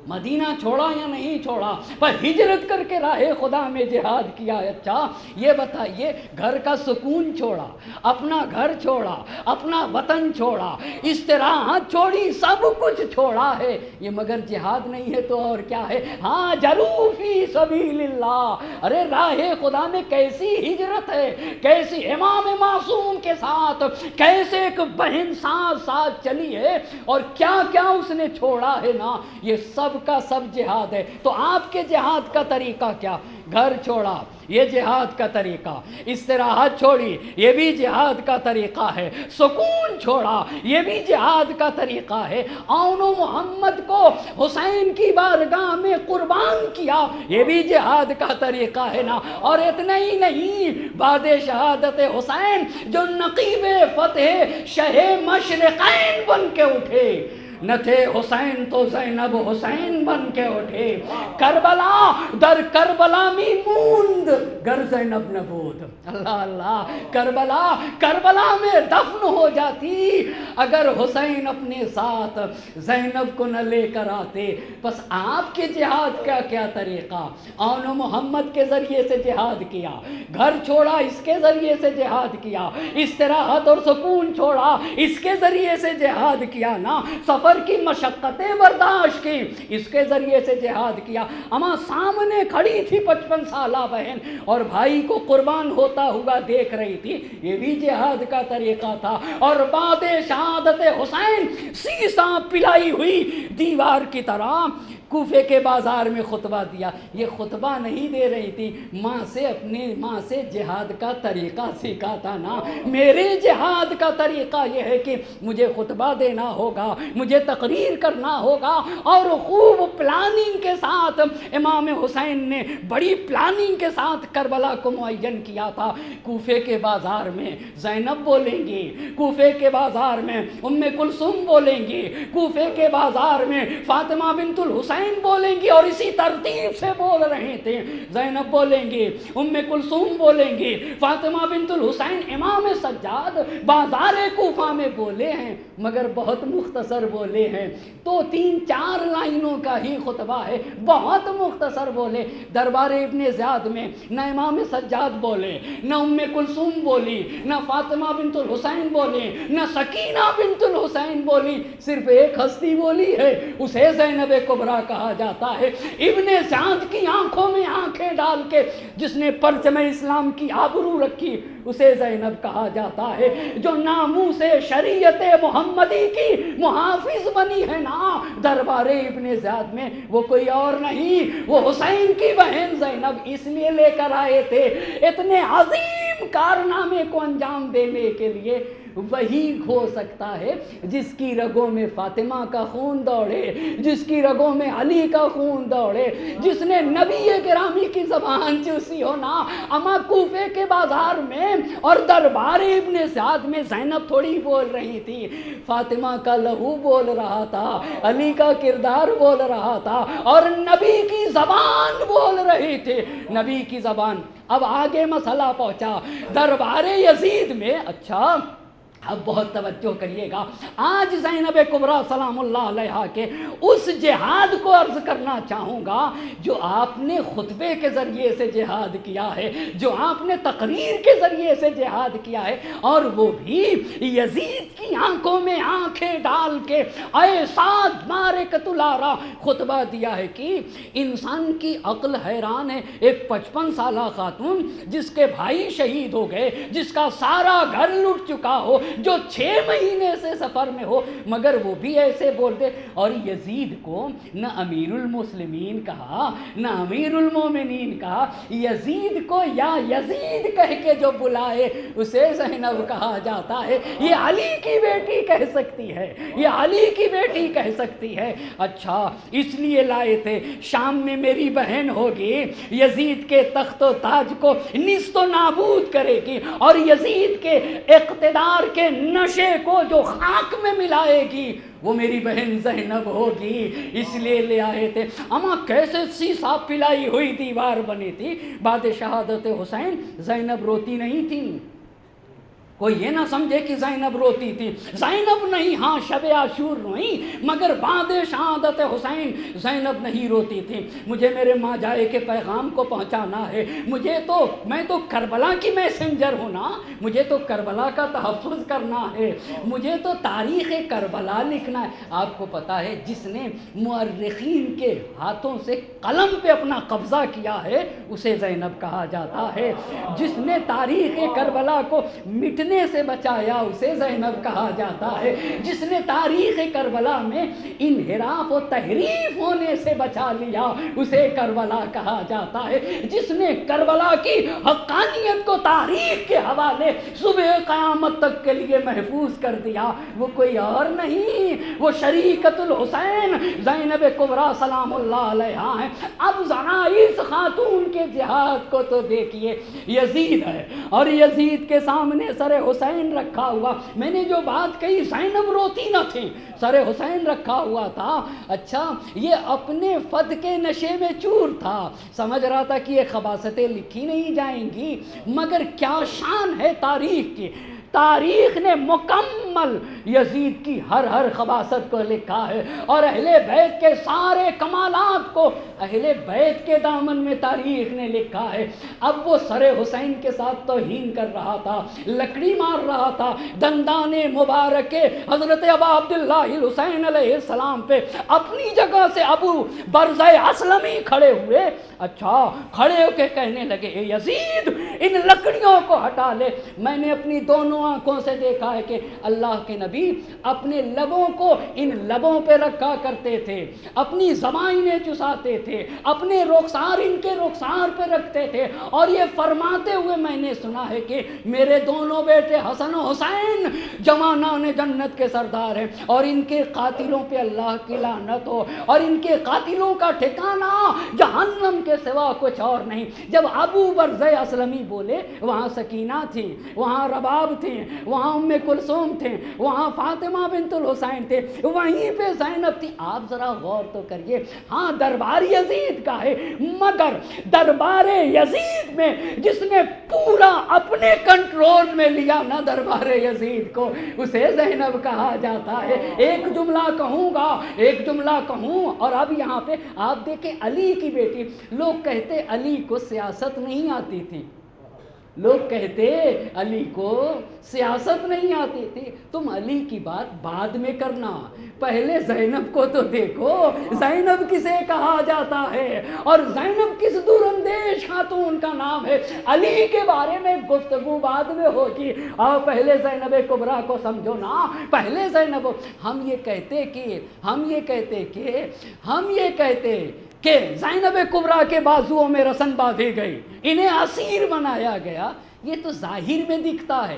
مدینہ چھوڑا یا نہیں چھوڑا، پر ہجرت کر کے راہ خدا میں جہاد کیا۔ اچھا یہ بتائیے، گھر کا سکون چھوڑا، اپنا گھر چھوڑا، اپنا وطن چھوڑا، استراحت چھوڑی، سب کچھ چھوڑا ہے یہ، مگر جہاد نہیں ہے تو اور کیا ہے؟ ہاں جلو فی سبیل اللہ۔ ارے راہ خدا میں کیسی ہجرت ہے، کیسی امام معصوم کے ساتھ کیسے ایک بہن ساتھ چلی ہے، اور کیا کیا اس نے چھوڑا ہے نا، یہ سب کا سب جہاد ہے۔ تو آپ کے جہاد کا طریقہ کیا؟ گھر چھوڑا، یہ جہاد کا طریقہ، استراحت چھوڑی، یہ بھی جہاد کا طریقہ ہے، سکون چھوڑا، یہ بھی جہاد کا طریقہ ہے، اون و محمد کو حسین کی بارگاہ میں قربان کیا، یہ بھی جہاد کا طریقہ ہے نا۔ اور اتنا ہی نہیں، بعد شہادت حسین جو نقیب فتح شہ مشرقین بن کے اٹھے، نہ تھے حسین تو زینب حسین بن کے اٹھے، کربلا در کربلا میں موند گر زینب نبود۔ اللہ اللہ، کربلا میں دفن ہو جاتی اگر حسین اپنے ساتھ زینب کو نہ لے کر آتے۔ بس آپ کے جہاد کا کیا طریقہ؟ آن محمد کے ذریعے سے جہاد کیا، گھر چھوڑا اس کے ذریعے سے جہاد کیا، استراحت اور سکون چھوڑا اس کے ذریعے سے جہاد کیا نا، سفر کی مشقتیں برداشت کی اس کے ذریعے سے جہاد کیا۔ اما سامنے کھڑی تھی 55 سالہ بہن اور بھائی کو قربان ہوتا ہوا دیکھ رہی تھی، یہ بھی جہاد کا طریقہ تھا۔ اور بعد شہادت حسین سیسا پلائی ہوئی دیوار کی طرح کوفے کے بازار میں خطبہ دیا۔ یہ خطبہ نہیں دے رہی تھی، اپنے ماں سے جہاد کا طریقہ سیکھا تھا نا۔ میرے جہاد کا طریقہ یہ ہے کہ مجھے خطبہ دینا ہوگا، مجھے تقریر کرنا ہوگا، اور خوب پلاننگ کے ساتھ امام حسین نے بڑی پلاننگ کے ساتھ کربلا کو معین کیا تھا۔ کوفے کے بازار میں زینب بولیں گی، کوفے کے بازار میں ام کلثوم بولیں گی، کوفے کے بازار میں فاطمہ بنت الحسین بولیں گی، اور اسی ترتیب سے بول رہے تھے۔ زینب بولیں گی، ام کلثوم بولیں گی، فاطمہ بنت الحسین۔ امام سجاد بازار کوفہ میں بولے ہیں مگر بہت مختصر بولے ہیں، تو 3-4 لائنوں کا ہی خطبہ ہے، بہت مختصر بولے۔ دربار ابن زیاد میں نہ امام سجاد بولے، نہ ام کلثوم بولی، نہ فاطمہ بنت الحسین بولی، نہ سکینہ بنت الحسین بولی، صرف ایک ہستی بولی ہے، اسے زینب کبریٰ کہا جاتا ہے۔ ابن سعد کی آنکھوں میں آنکھیں ڈال کے جس نے پرچم اسلام کی آبرو رکھی اسے زینب کہا جاتا ہے۔ جو ناموس شریعت محمدی کی محافظ بنی ہے نا دربار ابن زیاد میں، وہ کوئی اور نہیں، وہ حسین کی بہن زینب اس لیے لے کر آئے تھے اتنے عظیم کارنامے کو انجام دینے کے لیے۔ وہی ہو سکتا ہے جس کی رگوں میں فاطمہ کا خون دوڑے، جس کی رگوں میں علی کا خون دوڑے، جس نے نبی گرامی کی زبان چوسی ہو نا۔ اما کوفے کے بازار میں اور دربار ابن سعد میں زینب تھوڑی بول رہی تھی، فاطمہ کا لہو بول رہا تھا، علی کا کردار بول رہا تھا، اور نبی کی زبان بول رہی تھی، نبی کی زبان۔ اب آگے مسئلہ پہنچا دربار یزید میں۔ اچھا اب بہت توجہ کریے گا، آج زینب کبریٰ سلام اللہ علیہا کے اس جہاد کو عرض کرنا چاہوں گا جو آپ نے خطبے کے ذریعے سے جہاد کیا ہے، جو آپ نے تقریر کے ذریعے سے جہاد کیا ہے، اور وہ بھی یزید کی آنکھوں میں آنکھیں ڈال کے ایسا معرکۃ العرا خطبہ دیا ہے کہ انسان کی عقل حیران ہے۔ ایک 55 سالہ خاتون جس کے بھائی شہید ہو گئے، جس کا سارا گھر لٹ چکا ہو، جو 6 مہینے سے سفر میں ہو، مگر وہ بھی ایسے بول دے۔ اور یزید کو نہ امیر المسلمین کہا، نہ امیر المومنین کہا، یزید کو یا یزید کہہ کے جو بلائے اسے زینب کہا جاتا ہے۔ یہ علی کی بیٹی کہہ سکتی ہے، یہ علی کی بیٹی کہہ سکتی ہے۔ اچھا اس لیے لائے تھے، شام میں میری بہن ہوگی، یزید کے تخت و تاج کو نیست و نابود کرے گی، اور یزید کے اقتدار کے نشے کو جو خاک میں ملائے گی وہ میری بہن زینب ہوگی، اس لیے لے آئے تھے۔ اما کیسے سیسا پلائی ہوئی دیوار بنی تھی بعد شہادت حسین، زینب روتی نہیں تھی۔ کوئی یہ نہ سمجھے کہ زینب روتی تھی، زینب نہیں، ہاں شب عاشور روئی، مگر بعد شہادت حسین زینب نہیں روتی تھی۔ مجھے میرے ماں جائے کے پیغام کو پہنچانا ہے، میں تو کربلا کی میسنجر ہوں نا، مجھے تو کربلا کا تحفظ کرنا ہے، مجھے تو تاریخ کربلا لکھنا ہے۔ آپ کو پتہ ہے جس نے مورخین کے ہاتھوں سے قلم پہ اپنا قبضہ کیا ہے اسے زینب کہا جاتا ہے، جس نے تاریخ کربلا کو مٹنے سے بچایا اسے زینب کہا جاتا ہے، جس نے تاریخ کربلا میں انحراف و تحریف ہونے سے بچا لیا اسے کربلا کہا جاتا ہے، جس نے کربلا کی حقانیت کو تاریخ کے حوالے صبح قیامت تک کے لیے محفوظ کر دیا وہ کوئی اور نہیں، وہ شریکت الحسین زینب کبریٰ سلام اللہ علیہا ہے۔ اب ذرا اس خاتون کے جہاد کو تو دیکھیے، یزید ہے اور یزید کے سامنے سر حسین رکھا ہوا. میں نے جو بات کہی زینب روتی نہ تھیں, سر حسین رکھا ہوا تھا. اچھا یہ اپنے فد کے نشے میں چور تھا, سمجھ رہا تھا کہ یہ خباثتیں لکھی نہیں جائیں گی, مگر کیا شان ہے تاریخ کی. تاریخ نے مکمل یزید کی ہر خباثت کو لکھا ہے, اور اہل بیت کے سارے کمالات کو اہل بیت کے دامن میں تاریخ نے لکھا ہے. اب وہ سر حسین کے ساتھ توہین کر رہا تھا, لکڑی مار رہا تھا, دندان مبارک حضرت ابا عبداللہ الحسین علیہ السلام پہ اپنی جگہ سے ابو برزہ اسلمی کھڑے ہوئے. اچھا کھڑے ہو کے کہنے لگے, اے یزید ان لکڑیوں کو ہٹا لے. میں نے اپنی دونوں آنکھوں سے دیکھا ہے کہ اللہ کے نبی اپنے لبوں کو ان لبوں پہ رکھا کرتے تھے, اپنی زبانیں چساتے تھے, اپنے رخسار ان کے رخسار پہ رکھتے تھے, اور یہ فرماتے ہوئے میں نے سنا ہے کہ میرے دونوں بیٹے حسن و حسین جوانان جنت کے سردار ہیں, اور ان کے قاتلوں پہ اللہ کی لعنت ہو, اور ان کے قاتلوں کا ٹھکانہ جہنم کے سوا کچھ اور نہیں. جب ابو برزہ اسلمی بولے, وہاں سکینہ تھی, وہاں رباب تھے, وہاں ام کلثوم تھے, وہاں فاطمہ بنت الحسین تھے, وہیں پہ زینب تھی. آپ ذرا غور تو کریے, ہاں دربار یزید کا ہے, مگر دربار یزید میں جس نے پورا اپنے کنٹرول میں لیا نا دربار یزید کو, اسے زینب کہا جاتا ہے. ایک جملہ کہوں گا, ایک جملہ کہوں, اور اب یہاں پہ آپ دیکھیں علی کی بیٹی. لوگ کہتے علی کو سیاست نہیں آتی تھی, لوگ کہتے علی کو سیاست نہیں آتی تھی. تم علی کی بات بعد میں کرنا, پہلے زینب کو تو دیکھو, زینب کسے کہا جاتا ہے, اور زینب کس دور اندیش خاتون کا نام ہے. علی کے بارے میں گفتگو بعد میں ہوگی, اور پہلے زینب کبریٰ کو سمجھو نا, پہلے زینب. ہم یہ کہتے کہ زینب کبریٰ کے بازوؤں میں رسن باندھی گئی, انہیں اسیر بنایا گیا. یہ تو ظاہر میں دکھتا ہے,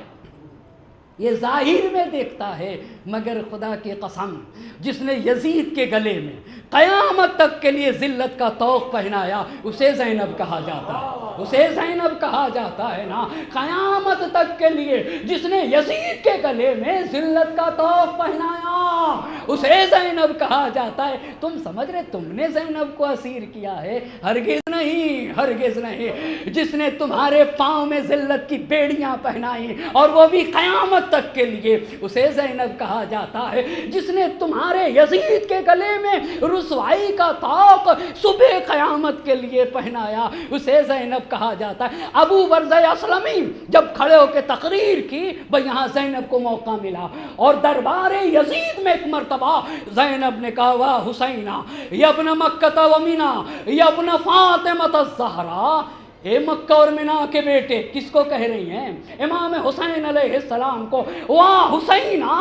یہ ظاہر میں دیکھتا ہے, مگر خدا کی قسم جس نے یزید کے گلے میں قیامت تک کے لیے ذلت کا طوق پہنایا, اسے زینب کہا جاتا ہے, اسے زینب کہا جاتا ہے نا. قیامت تک کے لیے جس نے یزید کے گلے میں ذلت کا طوق پہنایا, اسے زینب کہا جاتا ہے. تم سمجھ رہے تم نے زینب کو اسیر کیا ہے؟ ہرگز نہیں, ہرگز نہیں. جس نے تمہارے پاؤں میں ذلت کی بیڑیاں پہنائی, اور وہ بھی قیامت تک کے لیے, اسے زینب کہا جاتا ہے. جس نے تمہارے یزید کے گلے میں رسوائی کا طوق صبح قیامت کے لیے پہنایا, اسے زینب کہا جاتا ہے. ابو برزہ اسلمی جب کھڑے ہو کے تقریر کی, بھئی یہاں زینب کو موقع ملا, اور دربار یزید میں ایک مرتبہ زینب نے کہا, واہ حسینہ یا ابن مکہ و مینا یا ابن فاطمہ الزہرا. اے مکہ اور مینا کے بیٹے, کس کو کہہ رہی ہیں؟ امام حسین علیہ السلام کو. واہ حسینہ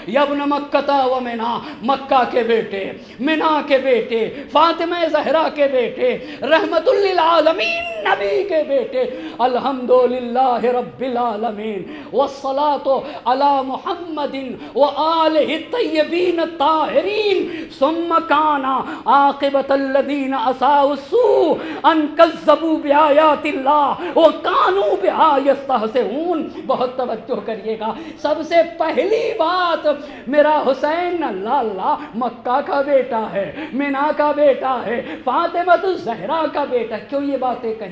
یا ابن مکہ و مینا, مکہ کے بیٹے, مینا کے بیٹے, فاطمہ زہرا کے بیٹے, رحمت للعالمین نبی کے بیٹے. الحمدللہ رب العالمین والصلاة علی محمد وآلہ الطیبین الطاہرین ثم کان عاقبۃ الذین اساءوا السوء ان کذبوا بآیات اللہ وکانوا بہا یستہزئون. بہت توجہ کریے گا. سب سے پہلی بات, میرا حسین اللہ اللہ مکہ کا بیٹا ہے, مینا کا بیٹا ہے, فاطمہ الزہرا کا بیٹا. کیوں یہ باتیں کہیں؟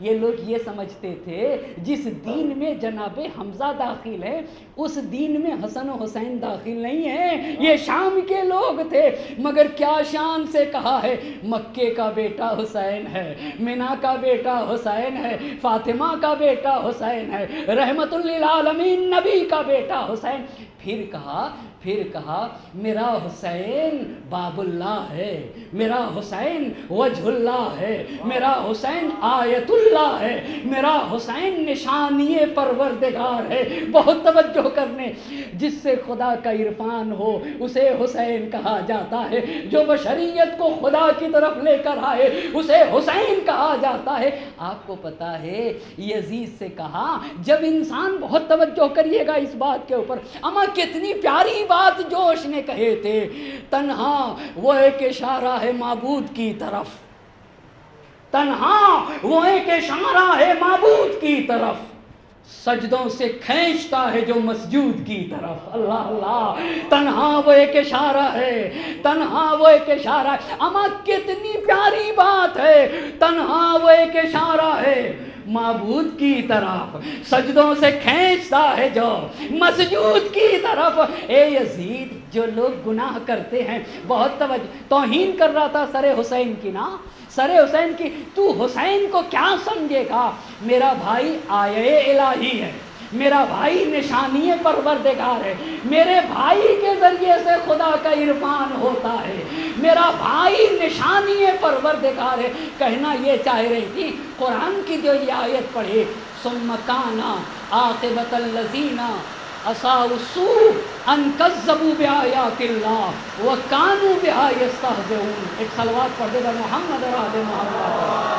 یہ لوگ یہ سمجھتے تھے جس دین میں جناب حمزہ داخل ہے, اس دین میں حسن و حسین داخل نہیں ہیں. یہ شام کے لوگ تھے, مگر کیا شان سے کہا ہے, مکے کا بیٹا حسین ہے, مینا کا بیٹا حسین ہے, فاطمہ کا بیٹا حسین ہے, رحمت للعالمین نبی کا بیٹا حسین. پھر کہا میرا حسین باب اللہ ہے, میرا حسین وجہ اللہ ہے, میرا حسین آیت اللہ ہے, میرا حسین نشانی پروردگار ہے. بہت توجہ کرنے, جس سے خدا کا عرفان ہو اسے حسین کہا جاتا ہے, جو بشریت کو خدا کی طرف لے کر آئے اسے حسین کہا جاتا ہے. آپ کو پتا ہے یزید سے کہا, جب انسان, بہت توجہ کریے گا اس بات کے اوپر, اما کتنی پیاری بات جوش نے کہے تھے, تنہا وہ ایک اشارہ ہے معبود کی طرف, تنہا وہ ایک اشارہ ہے معبود کی طرف. سجدوں سے کھینچتا ہے جو مسجود کی طرف. اللہ اللہ، تنہا وہ ایک اشارہ ہے، تنہا وہ ایک اشارہ ہے. اما کتنی پیاری بات ہے، تنہا وہ ایک اشارہ ہے معبود کی طرف، سجدوں سے کھینچتا ہے جو مسجود کی طرف. اے یزید، جو لوگ گناہ کرتے ہیں، بہت توہین کر رہا تھا سر حسین کی نا، سر حسین کی. تو حسین کو کیا سمجھے گا؟ میرا بھائی آیے الہی ہے، میرا بھائی نشانی پروردگار ہے، میرے بھائی کے ذریعے سے خدا کا عرفان ہوتا ہے، میرا بھائی نشانی پروردگار ہے. کہنا یہ چاہ رہی تھی، قرآن کی جو یہ آیت پڑھی، ثم کان عاقبۃ الذین اساءوا السوء ان کذبوا بآیات اللہ وکانوا بہا یستہزئون. ایک صلوات پڑھ دے محمد اور آل محمد.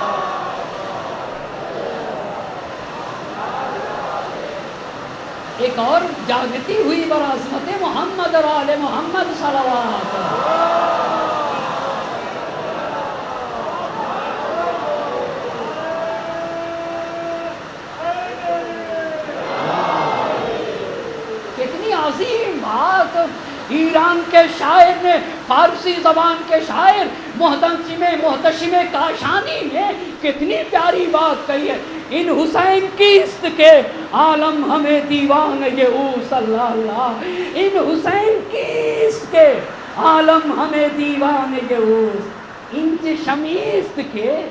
ایک اور جاگتی ہوئی برعظمت محمد اور آل محمد صلوات. کتنی عظیم بات ایران کے شاعر نے، فارسی زبان کے شاعر محتشم کاشانی نے کتنی پیاری بات کہی ہے. ان حسین کیست کے عالم ہمیں دیوان یہ اوس. اللہ اللہ، ان حسین کیست کے عالم ہمیں دیوان یہ اوس. انچ شمیست کے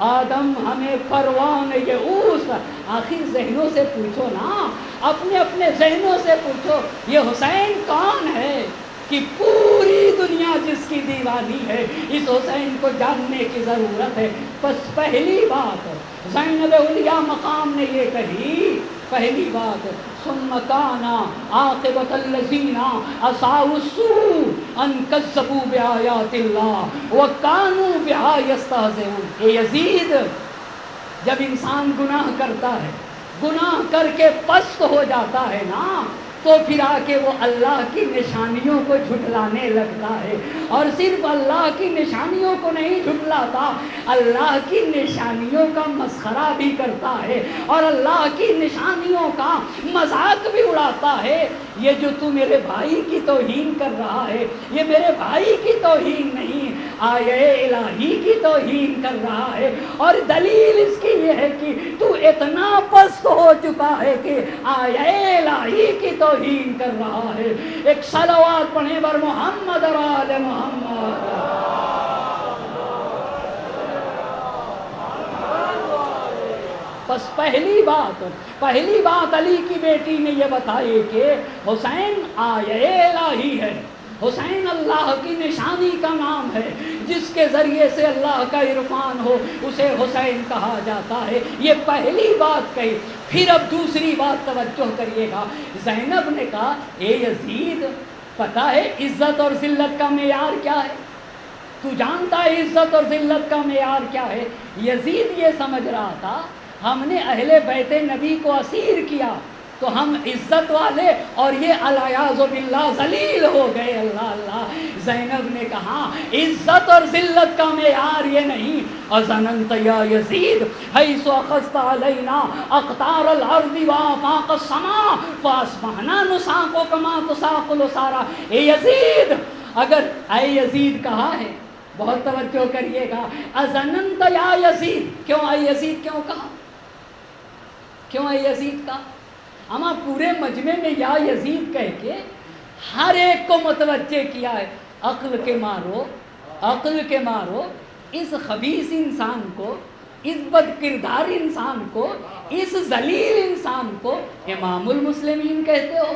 آدم ہمیں پروان یہ اوس. آخر ذہنوں سے پوچھو نا، اپنے اپنے ذہنوں سے پوچھو، یہ حسین کون ہے کہ پوری دنیا جس کی دیوانی ہے؟ اس حسین کو جاننے کی ضرورت ہے. بس پہلی بات زینب علیہ مقام نے یہ کہی، پہلی بات، ثم کان عاقبۃ الذین اساءوا السوء ان کذبوا بآیات اللہ وکانوا بہا یستہزئون. اے یزید، جب انسان گناہ کرتا ہے، گناہ کر کے پست ہو جاتا ہے نا، تو پھر آ کے وہ اللہ کی نشانیوں کو جھٹلانے لگتا ہے. اور صرف اللہ کی نشانیوں کو نہیں جھٹلاتا، اللہ کی نشانیوں کا مسخرہ بھی کرتا ہے اور اللہ کی نشانیوں کا مذاق بھی اڑاتا ہے. یہ جو تو میرے بھائی کی توہین کر رہا ہے، یہ میرے بھائی کی توہین نہیں، آیے الہی کی توہین کر رہا ہے. اور دلیل اس کی یہ ہے کہ تو اتنا پست ہو چکا ہے کہ آیے الہی کی توہین کر رہا ہے. ایک صلوات پڑھیں بر محمد اور آل محمد. بس پہلی بات علی کی بیٹی نے یہ بتائی کہ حسین آیے الہی ہے، حسین اللہ کی نشانی کا نام ہے، جس کے ذریعے سے اللہ کا عرفان ہو اسے حسین کہا جاتا ہے. یہ پہلی بات کہی. پھر اب دوسری بات توجہ کریے گا. زینب نے کہا، اے یزید، پتہ ہے عزت اور ذلت کا معیار کیا ہے؟ تو جانتا ہے عزت اور ذلت کا معیار کیا ہے؟ یزید یہ سمجھ رہا تھا ہم نے اہل بیت نبی کو اسیر کیا تو ہم عزت والے اور یہ الیاذ باللہ ذلیل ہو گئے. اللہ اللہ. زینب نے کہا عزت اور ذلت کا معیار یہ نہیں. اظننت یا یزید حیث اخذت علینا اقطار الارض وآفاق السماء فاصبحنا نساق کما تساق الاسارا. اے یزید، اگر اے یزید کہا ہے، بہت توجہ کریے گا. اظننت یا یزید، کیوں اے یزید کیوں کہا؟ کیوں اے یزید کا؟ اما پورے مجمع میں یا یزید کہہ کے ہر ایک کو متوجہ کیا ہے. عقل کے مارو اس خبیث انسان کو، اس بد کردار انسان کو، اس ذلیل انسان کو امام المسلمین کہتے ہو،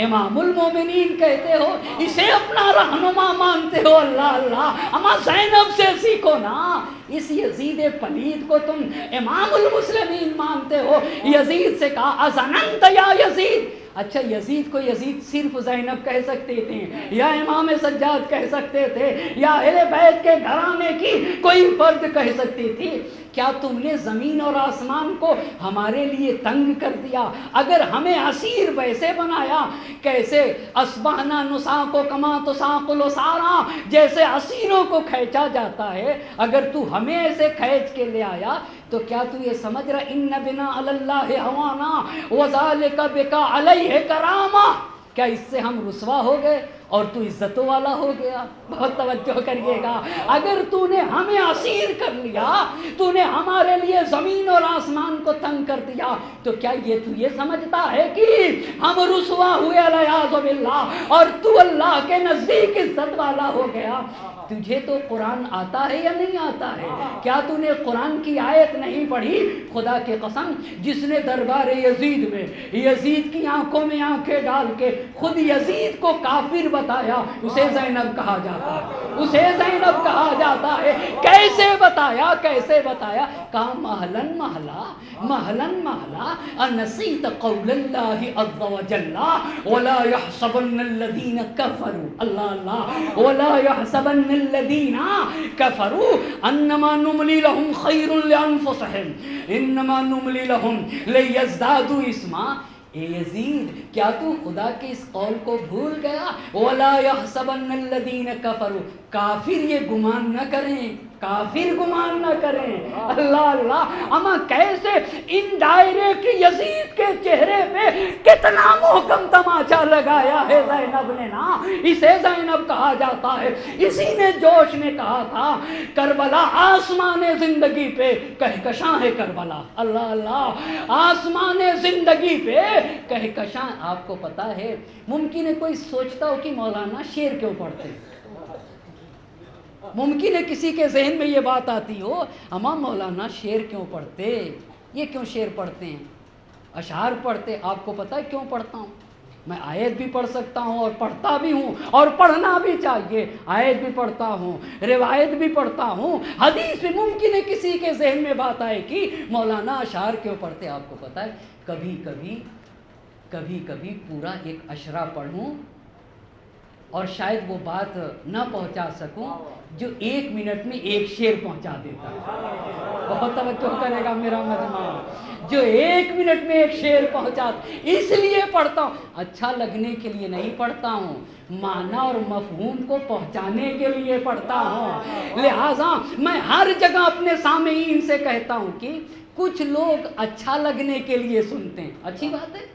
امام المومنین کہتے ہو، اسے اپنا رہنما مانتے ہو. اللہ اللہ. اما زینب سے سیکھو نا. اس یزید پلید کو تم امام المسلمین مانتے ہو. یزید سے کہا اظننت یا یزید. اچھا، یزید کو یزید صرف زینب کہہ سکتے تھے، یا امام سجاد کہہ سکتے تھے، یا اہل بیت کے گھرانے کی کوئی فرد کہہ سکتی تھی. کیا تم نے زمین اور آسمان کو ہمارے لیے تنگ کر دیا؟ اگر ہمیں اسیر ویسے بنایا کیسے اسبحنا نساق کما تساق الاسارا، جیسے اسیروں کو کھینچا جاتا ہے، اگر تو ہمیں ایسے کھینچ کے لے آیا تو کیا تو یہ سمجھ رہا ان بنا علی اللہ ہوانا وذالک بک علیہ کرامہ، کیا اس سے ہم رسوا ہو گئے اور تو عزتوں والا ہو گیا؟ بہت توجہ کریے گا، اگر تو نے ہمیں اسیر کر لیا، تو نے ہمارے لیے زمین اور آسمان کو تنگ کر دیا، تو کیا یہ سمجھتا ہے کہ ہم رسوا ہوئے علیاذ باللہ اور تو اللہ کے نزدیک عزت والا ہو گیا؟ تجھے تو قرآن آتا ہے یا نہیں آتا ہے؟ کیا تو نے قرآن کی آیت نہیں پڑھی؟ خدا کے قسم، جس نے دربار یزید میں یزید کی آنکھوں میں آنکھیں ڈال کے خود یزید کو کافر بتایا، اسے زینب کہا جاتا ہے، اسے زینب کہا جاتا ہے۔ کیسے بتایا؟ کیسے بتایا؟ کہا مہلن مہلا مہلن مہلا انسیت قول اللہ عز وجل ولا يحسبن الذین کفروا، اللہ اللہ، ولا يحسبن الذین کفروا انما نملی لهم خیر لانفسهم انما نملی لهم لیزدادوا اثما۔ اے یزید، کیا تو خدا کے اس قول کو بھول گیا؟ وَلَا يَحْسَبَنَّ الَّذِينَ كَفَرُوا، کافر یہ گمان نہ کریں، کافر گمان نہ کریں۔ اللہ اللہ، اما کیسے انڈائریکٹ یزید کے چہرے پہ کتنا محکم تماچا لگایا ہے زینب نے نا، اسے زینب کہا جاتا ہے۔ اسی نے جوش میں کہا تھا کربلا آسمان زندگی پہ کہکشاں ہے کربلا، اللہ اللہ، آسمان زندگی پہ کہکشاں۔ آپ کو پتا ہے ممکن ہے کوئی سوچتا ہو کہ مولانا شعر کیوں پڑھتے، ممکن ہے کسی کے ذہن میں یہ بات آتی ہو اما مولانا شعر کیوں پڑھتے، یہ کیوں شعر پڑھتے ہیں، اشعار پڑھتے؟ آپ کو پتا ہے کیوں پڑھتا ہوں؟ میں آیت بھی پڑھ سکتا ہوں اور پڑھتا بھی ہوں اور پڑھنا بھی چاہیے، آیت بھی پڑھتا ہوں، روایت بھی پڑھتا ہوں، حدیث بھی۔ ممکن ہے کسی کے ذہن میں بات آئے کہ مولانا اشعار کیوں پڑھتے؟ آپ کو پتا ہے کبھی کبھی پورا ایک اشرا پڑھوں اور شاید وہ بات نہ پہنچا سکوں جو 1 منٹ میں ایک شعر پہنچا دیتا ہے۔ بہت توجہ کرے گا میرا مجمع، جو 1 منٹ میں ایک شعر پہنچاتا، اس لیے پڑھتا ہوں، اچھا لگنے کے لیے نہیں پڑھتا ہوں، معنی اور مفہوم کو پہنچانے کے لیے پڑھتا ہوں۔ لہٰذا میں ہر جگہ اپنے سامعین سے کہتا ہوں کہ کچھ لوگ اچھا لگنے کے لیے سنتے ہیں، اچھی بات ہے،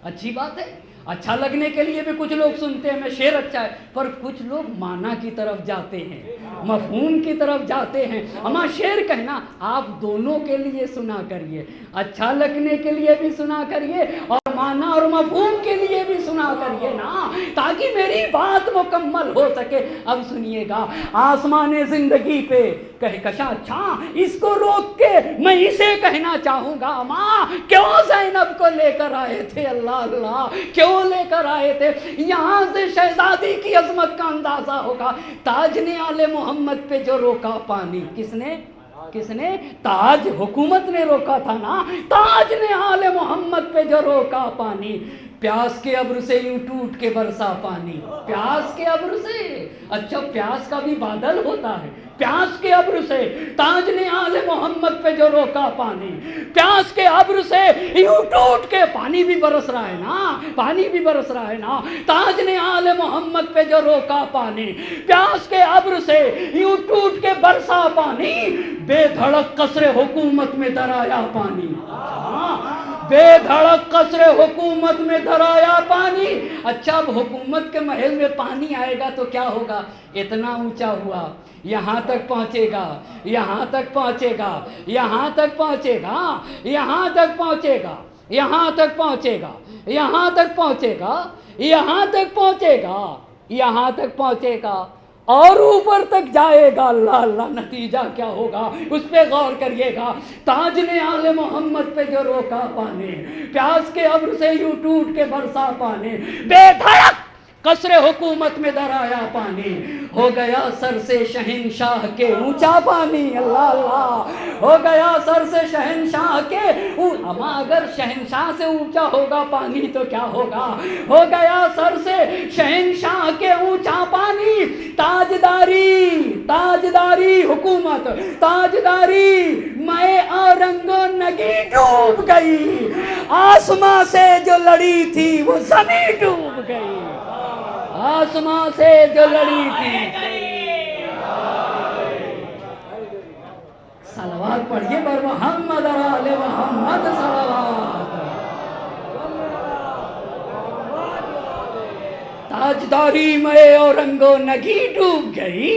اچھی بات ہے، اچھا لگنے کے لیے بھی کچھ لوگ سنتے ہیں میں شعر اچھا ہے، پر کچھ لوگ معنی کی طرف جاتے ہیں، مفہوم کی طرف جاتے ہیں۔ اما شعر کہنا آپ دونوں کے لیے سنا کریے، اچھا لگنے کے لیے بھی سنا کریے اور معنی اور مفہوم کے لیے بھی سنا کریے نا، تاکہ میری بات مکمل ہو سکے۔ اب سنیے گا، آسمان زندگی پہ کہکشاں، اچھا اس کو روک کے میں اسے کہنا چاہوں گا ماں کیوں زینب کو لے کر آئے تھے، اللہ اللہ کیوں لے کر آئے تھے؟ یہاں سے شہزادی کی عظمت کا اندازہ ہوگا۔ تاج نے آل محمد پہ جو روکا پانی، کس نے؟ تاج حکومت نے روکا تھا نا، تاج نے آل محمد پہ جو روکا پانی، پیاس کے ابر سے یوں ٹوٹ کے برسا پانی، پیاس کے ابر سے، اچھا پیاس کا بھی بادل ہوتا ہے، پیاس کے ابر سے تاج نے آل محمد پہ جو روکا پانی، پیاس کے ابر سے یوں ٹوٹ کے پانی بھی برس رہا ہے نا، پانی بھی برس رہا ہے نا، تاج نے آل محمد پہ جو روکا پانی، پیاس کے ابر سے یوں ٹوٹ کے برسا پانی، بے دھڑک قصر حکومت میں درایا پانی، بے دھڑک قصر حکومت میں درایا پانی۔ اچھا اب حکومت کے محل میں پانی آئے گا تو کیا ہوگا؟ اتنا اونچا ہوا، یہاں تک پہنچے گا، یہاں تک پہنچے گا، یہاں تک پہنچے گا، یہاں تک پہنچے گا، یہاں تک پہنچے گا، یہاں تک پہنچے گا، یہاں تک پہنچے گا، یہاں تک پہنچے گا اور اوپر تک جائے گا۔ اللہ اللہ، نتیجہ کیا ہوگا اس پہ غور کریے گا۔ تاج نے آل محمد پہ جو روکا پانی، پیاس کے ابر سے یوں ٹوٹ کے برسا پانی، بے دھڑک قصر حکومت میں در آیا پانی، ہو گیا سر سے شہنشاہ کے اونچا پانی، اللہ اللہ، ہو گیا سر سے شہنشاہ کے اما اگر شہنشاہ سے اونچا ہوگا پانی تو کیا ہوگا، ہو گیا سر سے شہنشاہ کے اونچا پانی، تاجداری حکومت، تاجداری میں اورنگ و نگی ڈوب گئی، آسماں سے جو لڑی تھی وہ زمین ڈوب گئی، آسماں سے جو لڑی تھی۔ صلوات پڑھیے بر محمد اور آل محمد صلوات۔ تاجداری میں اورنگ و نگی ڈوب گئی،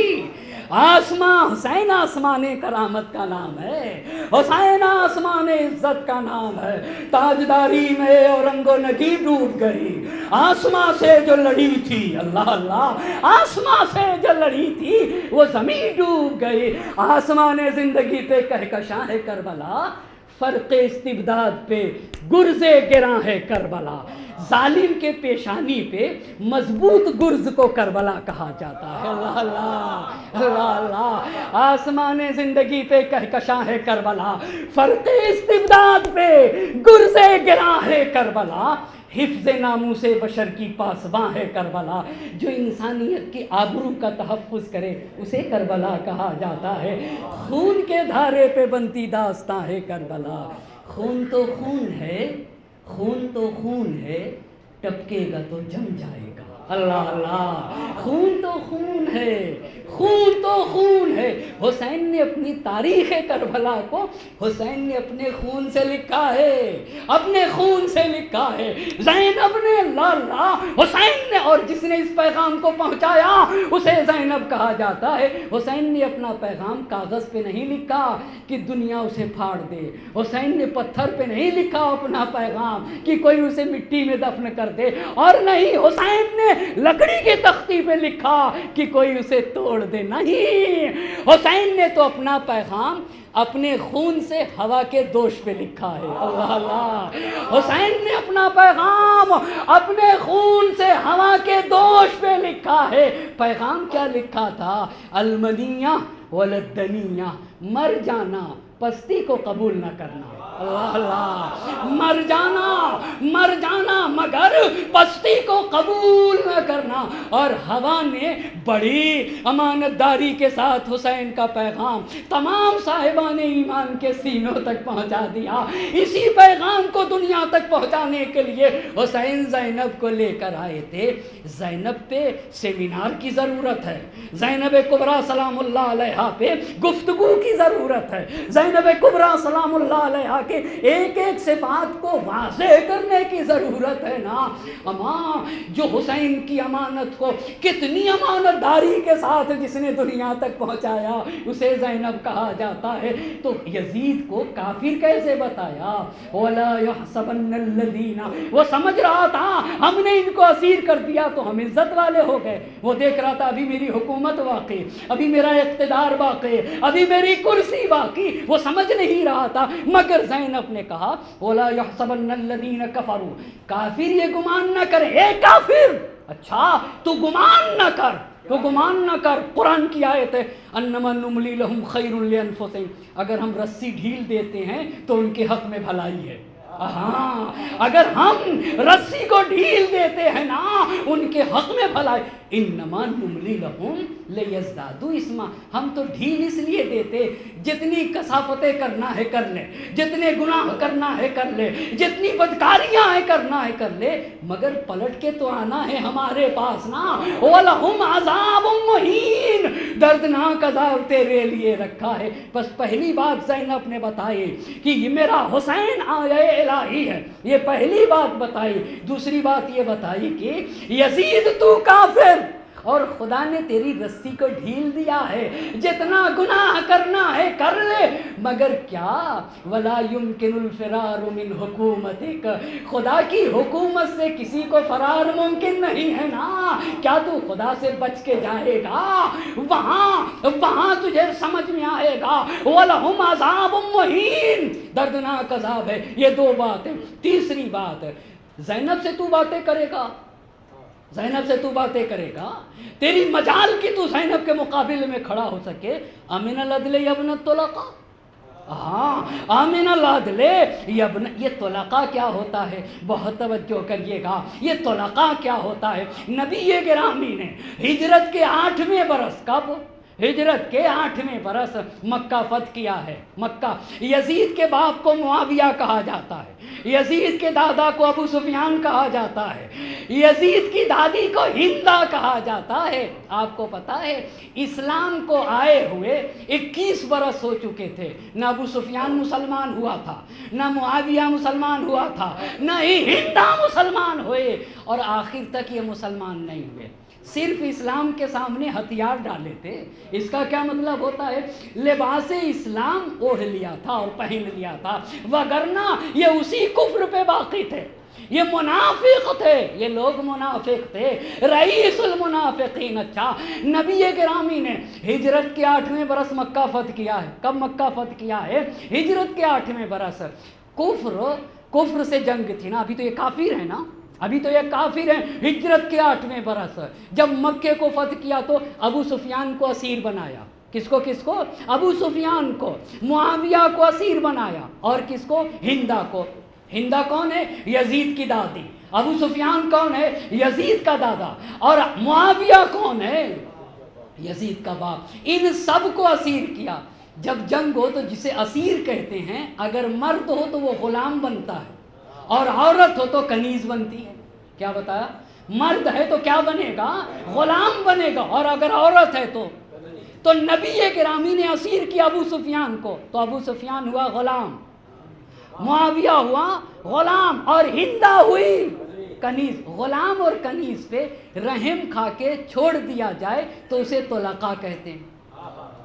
آسماں، حسین آسمان کرامت کا نام ہے، حسین آسمان عزت کا نام ہے، تاجداری میں اورنگ و نگی ڈوب گئی، آسماں سے جو لڑی تھی، اللہ اللہ، آسماں سے جو لڑی تھی وہ زمین ڈوب گئی، آسمان زندگی پہ کہکشاں ہے کربلا، فرق استبداد پہ گرز گراں ہے کربلا، ظالم کے پیشانی پہ مضبوط گرز کو کربلا کہا جاتا ہے، اللہ اللہ، اللہ اللہ، آسمان زندگی پہ کہکشاں ہے کربلا، فرق استبداد پہ گرز گراں ہے کربلا، حفظ ناموس بشر کی پاسباں ہے کربلا، جو انسانیت کی آبرو کا تحفظ کرے اسے کربلا کہا جاتا ہے، خون کے دھارے پہ بنتی داستاں ہے کربلا، خون تو خون ہے، خون تو خون ہے، ٹپکے گا تو جم جائے گا، اللہ اللہ، خون تو خون ہے، خون تو خون ہے، حسین نے اپنی تاریخ کربلا کو حسین نے اپنے خون سے لکھا ہے، اپنے خون سے لکھا ہے، زینب نے، اللہ اللہ، حسین نے، اور جس نے اس پیغام کو پہنچایا اسے زینب کہا جاتا ہے، حسین نے اپنا پیغام کاغذ پہ نہیں لکھا کہ دنیا اسے پھاڑ دے، حسین نے پتھر پہ نہیں لکھا اپنا پیغام کہ کوئی اسے مٹی میں دفن کر دے، اور نہیں حسین نے لکڑی کی تختی پہ لکھا کہ کوئی اسے توڑ دے، نہیں، حسین نے تو اپنا پیغام اپنے خون سے ہوا کے دوش پہ لکھا ہے، اللہ اللہ، حسین نے اپنا پیغام اپنے خون سے ہوا کے دوش پہ لکھا ہے، پیغام کیا لکھا تھا، المنیہ ولدنیہ، مر جانا پستی کو قبول نہ کرنا، اللہ اللہ، مر جانا مگر پستی کو قبول نہ کرنا، اور ہوا نے بڑی امانت داری کے ساتھ حسین کا پیغام تمام صاحبان ایمان کے سینوں تک پہنچا دیا، اسی پیغام کو دنیا تک پہنچانے کے لیے حسین زینب کو لے کر آئے تھے، زینب پہ سیمینار کی ضرورت ہے، زینب کبریٰ سلام اللہ علیہا پہ گفتگو کی ضرورت ہے، زینب کبریٰ سلام اللہ علیہا کے ایک ایک صفات کو واضح کرنے کی ضرورت ہے نا، اما جو حسین کی امانت کو کتنی امانت داری کے ساتھ جس نے دنیا تک پہنچایا اسے زینب کہا جاتا ہے، تو یزید کو کافر کیسے بتایا، وَلَا يَحْسَبَنَّ الَّذِينَ، وہ سمجھ رہا تھا ہم نے ان کو اسیر کر دیا تو ہم عزت والے ہو گئے، وہ دیکھ رہا تھا ابھی میری حکومت باقی، ابھی میرا اقتدار باقی، ابھی میری کرسی باقی، وہ سمجھ نہیں رہا تھا، مگر زینب نے کہا وَلَا يَحْسَبَنَّ الَّذِينَ كَفَرُوا، کافر یہ گمان نہ کرے، اے کافر، اچھا تو گمان نہ کر، تو گمان نہ کر، قرآن کی آیت ہے انما نملی لہم خیر لانفسہم، اگر ہم رسی ڈھیل دیتے ہیں تو ان کے حق میں بھلائی ہے، ہاں اگر ہم رسی کو ڈھیل دیتے ہیں نا ان کے حق میں بھلائی، انما نملی لہم لیزدادوا اسما، ہم تو ڈھیل اس لیے دیتے جتنی کثافتیں کرنا ہے کر لے، جتنے گناہ کرنا ہے کر لے، جتنی بدکاریاں ہیں کرنا ہے کر لے، مگر پلٹ کے تو آنا ہے ہمارے پاس نا، وَلَهُمْ عَذَابٌ مُّهِينٌ، دردناک عذاب تیرے لیے رکھا ہے۔ بس پہلی بات زینب نے بتائی کہ یہ میرا حسین آیہ الہی ہے، یہ پہلی بات بتائی، دوسری بات یہ بتائی کہ یزید تو کافر، اور خدا نے تیری رسی کو ڈھیل دیا ہے، جتنا گناہ کرنا ہے کر لے، مگر کیا وَلَا يُمْكِنُ الْفِرَارُ مِنْ حُكُومَتِكَ، خدا کی حکومت سے کسی کو فرار ممکن نہیں ہے نا، کیا تو خدا سے بچ کے جائے گا، وہاں تجھے سمجھ میں آئے گا، وَلَهُمْ عَذَابٌ مُّهِينٌ، دردناک عذاب ہے، یہ دو باتیں۔ تیسری بات، زینب سے تو باتیں کرے گا، زینب سے تو باتیں کرے گا؟ تیری مجال کی تو زینب کے مقابلے میں کھڑا ہو سکے؟ امن العدل ابن الطلقاء، ہاں آمین العدل ابن، یہ طلقاء کیا ہوتا ہے؟ بہت توجہ کریے گا، یہ طلقاء کیا ہوتا ہے؟ نبی گرامی نے ہجرت کے 8ویں برس، کب؟ ہجرت کے 8ویں برس مکہ فتح کیا ہے۔ مکہ، یزید کے باپ کو معاویہ کہا جاتا ہے، یزید کے دادا کو ابو سفیان کہا جاتا ہے، یزید کی دادی کو ہندا کہا جاتا ہے۔ آپ کو پتا ہے اسلام کو آئے ہوئے 21 برس ہو چکے تھے، نہ ابو سفیان مسلمان ہوا تھا، نہ معاویہ مسلمان ہوا تھا، نہ ہی ہندا مسلمان ہوئے، اور آخر تک یہ مسلمان نہیں ہوئے، صرف اسلام کے سامنے ہتھیار ڈالے تھے۔ اس کا کیا مطلب ہوتا ہے؟ لباس اسلام اوڑھ لیا تھا اور پہن لیا تھا، وگرنہ یہ اسی کفر پہ باقی تھے، یہ منافق تھے، یہ لوگ منافق تھے، رئیس المنافقین۔ اچھا، نبی گرامی نے ہجرت کے 8ویں برس مکہ فتح کیا ہے۔ کب مکہ فتح کیا ہے؟ ہجرت کے 8ویں برس۔ کفر سے جنگ تھی نا، ابھی تو یہ کافر ہے نا، ابھی تو یہ کافر ہیں۔ ہجرت کے 8ویں برس جب مکے کو فتح کیا تو ابو سفیان کو اسیر بنایا۔ کس کو؟ ابو سفیان کو۔ معاویہ کو اسیر بنایا، اور کس کو؟ ہندا کو۔ ہندا کون ہے؟ یزید کی دادی۔ ابو سفیان کون ہے؟ یزید کا دادا۔ اور معاویہ کون ہے؟ یزید کا باپ۔ ان سب کو اسیر کیا۔ جب جنگ ہو تو جسے اسیر کہتے ہیں، اگر مرد ہو تو وہ غلام بنتا ہے، اور عورت ہو تو کنیز بنتی ہے۔ کیا بتایا؟ مرد ہے تو کیا بنے گا؟ غلام بنے گا، اور اگر عورت ہے تو نبی گرامی نے اسیر کیا ابو سفیان کو، تو ابو سفیان ہوا غلام، معاویہ ہوا غلام، اور ہندا ہوئی کنیز۔ غلام اور کنیز پہ رحم کھا کے چھوڑ دیا جائے تو اسے طلقاء کہتے ہیں۔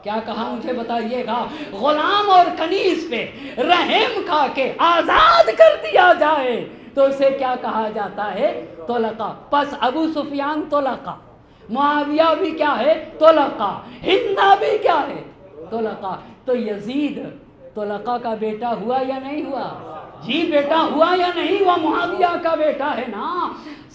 کیا کہا مجھے بتائیے گا؟ غلام اور کنیز پہ رحم کھا کے آزاد کر دیا جائے تو اسے کیا کہا جاتا ہے؟ طلقاء۔ پس ابو سفیان طلقاء، معاویہ بھی کیا ہے؟ طلقاء، ہندا بھی کیا ہے؟ طلقاء۔ تو یزید طلقاء کا بیٹا ہوا یا نہیں ہوا؟ جی بیٹا ہوا یا نہیں ہوا؟ معاویہ کا بیٹا ہے نا۔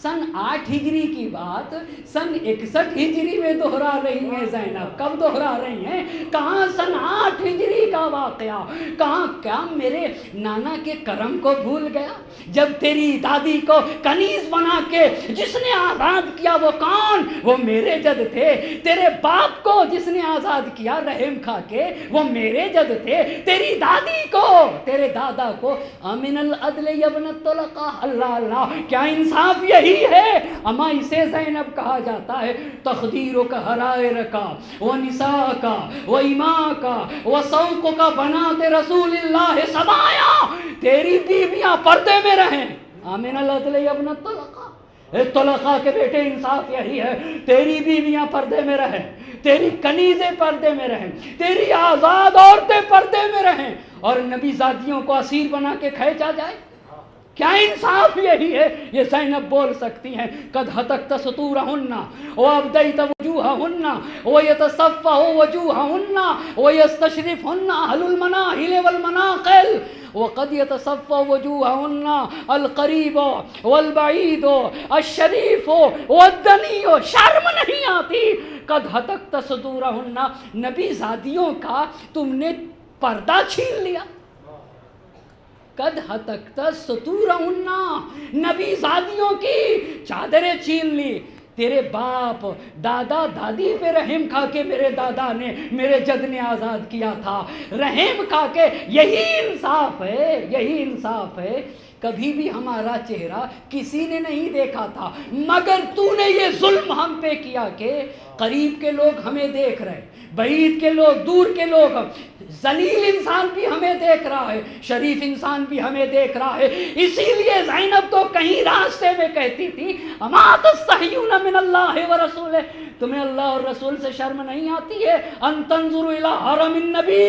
سن 8 ہجری کی بات سن 61 ہجری میں دہرا رہی ہیں زینب۔ کب دہرا رہی ہیں؟ کہاں سن 8 ہجری کا واقعہ، کہاں؟ کیا میرے نانا کے کرم کو بھول گیا؟ جب تیری دادی کو کنیز بنا کے جس نے آزاد کیا وہ کون؟ وہ میرے جد تھے۔ تیرے باپ کو جس نے آزاد کیا رحم کھا کے وہ میرے جد تھے۔ تیری دادی کو، تیرے دادا کو امن العدل ابن الطلقاء۔ اللہ اللہ، کیا انصاف یہی ہے؟ اما اسے زینب کہا جاتا ہے۔ تقدیروں کا حرائر کا، وہ نساء کا، وہ اماء کا، وہ سوق کا بنات رسول اللہ سبایا، تیری بیویاں پردے میں رہیں۔ امن العدل ابن الطلقاء، طلقاء کے بیٹے انصاف یہی ہے، تیری بیویاں پردے میں رہیں، تیری کنیزیں پردے میں رہیں، تیری آزاد عورتیں پردے میں رہیں، اور نبی زادیوں کو اسیر بنا کے کھینچا جائے۔ کیا انصاف یہی ہے؟ یہ زینب بول سکتی ہیں قد ہتکت سطورہن وابدیت وجوہہن ویتصفح وجوہہن ویستشرفہن اہل المناہل والمناقل وقد يتصفى وجوههن القریب والبعید الشریف والدنی۔ شرم نہیں آتی؟ قد ہتکت صدورہن، نبی زادیوں کا تم نے پردہ چھین لیا۔ قد ہتکت صدورہن، نبی زادیوں کی چادریں چھین لی۔ تیرے باپ دادا دادی پہ رحم کھا کے میرے دادا نے، میرے جد نے آزاد کیا تھا، رحم کھا کے۔ یہی انصاف ہے، یہی انصاف ہے۔ کبھی بھی ہمارا چہرہ کسی نے نہیں دیکھا تھا، مگر تو نے یہ ظلم ہم پہ کیا کہ قریب کے لوگ ہمیں دیکھ رہے، بعید کے لوگ، دور کے لوگ، ذلیل انسان بھی ہمیں دیکھ رہا ہے، شریف انسان بھی ہمیں دیکھ رہا ہے۔ اسی لیے زینب تو کہیں راستے میں کہتی تھی اما تستحیون من اللہ ورسولہ، تمہیں اللہ اور رسول سے شرم نہیں آتی ہے؟ ان تنظروا الی حرم النبی،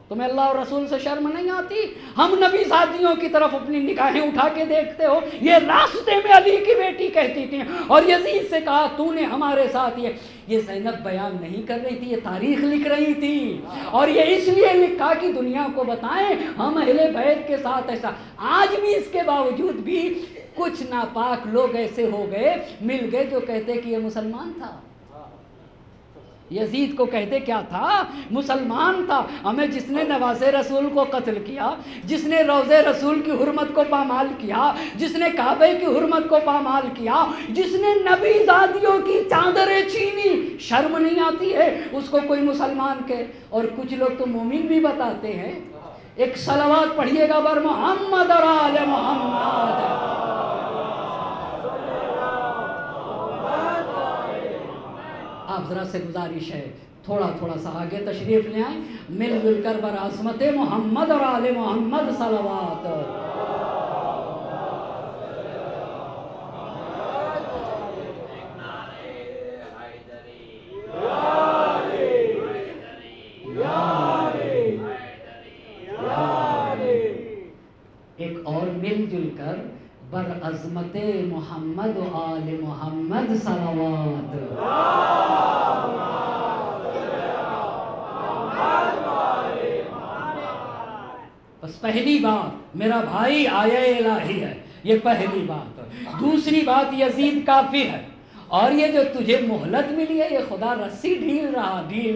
تمہیں اللہ اور رسول سے شرم نہیں آتی؟ ہم نبی زادیوں کی طرف اپنی نگاہیں اٹھا کے دیکھتے ہو. یہ راستے میں علی کی بیٹی کہتی تھی اور یزید سے کہا تو نے ہمارے ساتھ یہ زینب بیان نہیں کر رہی تھی، یہ تاریخ لکھ رہی تھی، اور یہ اس لیے لکھا کہ دنیا کو بتائیں ہم اہل بیت کے ساتھ ایسا. آج بھی اس کے باوجود بھی کچھ ناپاک لوگ ایسے ہو گئے، مل گئے، جو کہتے کہ یہ مسلمان تھا. یزید کو کہتے کیا تھا؟ مسلمان تھا. ہمیں جس نے نواز رسول کو قتل کیا، جس نے روضے رسول کی حرمت کو پامال کیا، جس نے کعبے کی حرمت کو پامال کیا، جس نے نبی زادیوں کی چادریں چھینی، شرم نہیں آتی ہے اس کو کوئی مسلمان کے؟ اور کچھ لوگ تو مومن بھی بتاتے ہیں. ایک صلوات پڑھیے گا بر محمد اور آل محمد. آپ ذرا سے گزارش ہے تھوڑا سا آگے تشریف لے آئیں، مل جل کر بر عظمت محمد اور آل محمد صلوات. ایک اور مل جل کر بر عظمت محمد و آل محمد صلوات. بس پہلی بات میرا بھائی آیا الہی ہے، یہ پہلی بات. دوسری بات یزید کافر ہے، اور یہ جو تجھے مہلت ملی ہے یہ خدا رسی ڈھیل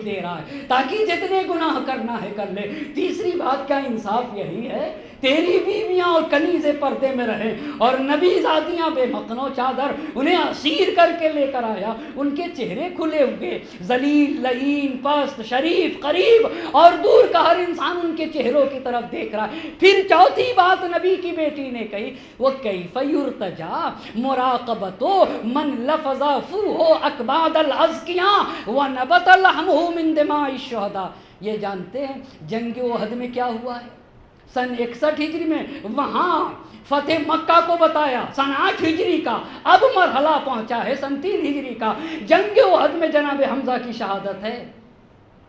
دے رہا ہے تاکہ جتنے گناہ کرنا ہے کر لے. تیسری بات کیا انصاف یہی ہے تیری بیویاں اور کنیزیں پردے میں رہیں اور نبی زادیاں بے مقنو چادر انہیں اسیر کر کے لے کر آیا، ان کے چہرے کھلے ہوئے، ذلیل، لعین، پست، شریف، قریب اور دور کا ہر انسان ان کے چہروں کی طرف دیکھ رہا ہے. پھر چوتھی بات نبی کی بیٹی نے کہی وہ کیف یرتجا مراقبت من لفظ فوہ اکباد الازکیاں ونبت لحمہ من دماء الشہداء. یہ جانتے ہیں جنگ احد میں کیا ہوا ہے؟ سن 61 ہجری میں وہاں فتح مکہ کو بتایا، سن 8 ہجری کا اب مرحلہ پہنچا ہے سن 3 ہجری کا. جنگ احد میں جناب حمزہ کی شہادت ہے.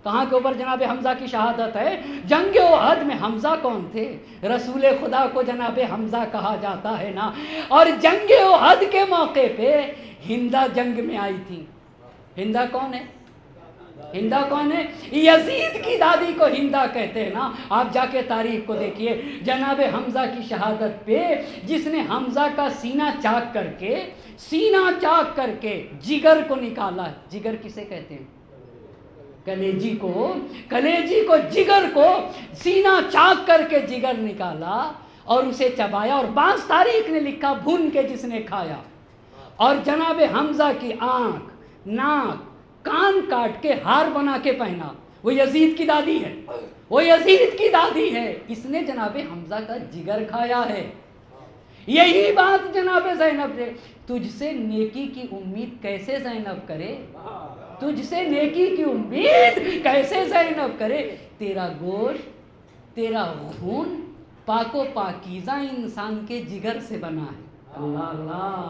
کہاں کے اوپر جناب حمزہ کی شہادت ہے؟ جنگ احد میں. حمزہ کون تھے؟ رسول خدا کو جناب حمزہ کہا جاتا ہے نا. اور جنگ احد کے موقع پہ ہندہ جنگ میں آئی تھی. ہندہ کون ہے؟ ہندہ کون ہے؟ یزید کی دادی کو ہندہ کہتے ہیں نا. آپ جا کے تاریخ کو دیکھیے، جناب حمزہ کی شہادت پہ جس نے حمزہ کا سینہ چاک کر کے جگر کو نکالا ہے. جگر کسے کہتے ہیں؟ کلیجی کو جگر کو سینہ چاک کر کے جگر نکالا اور اسے چبایا، اور بعض تاریخ نے لکھا بھون کے جس نے کھایا. اور جناب حمزہ کی آنکھ، ناک، کان کاٹ کے ہار بنا کے پہنا. وہ یزید کی دادی ہے. اس نے جناب حمزہ کا جگر کھایا ہے. یہی بات جناب زینب نے. تجھ سے نیکی کی امید کیسے زینب کرے؟ تیرا گوشت، تیرا خون پاک و پاکیزہ انسان کے جگر سے بنا ہے. اللہ اللہ،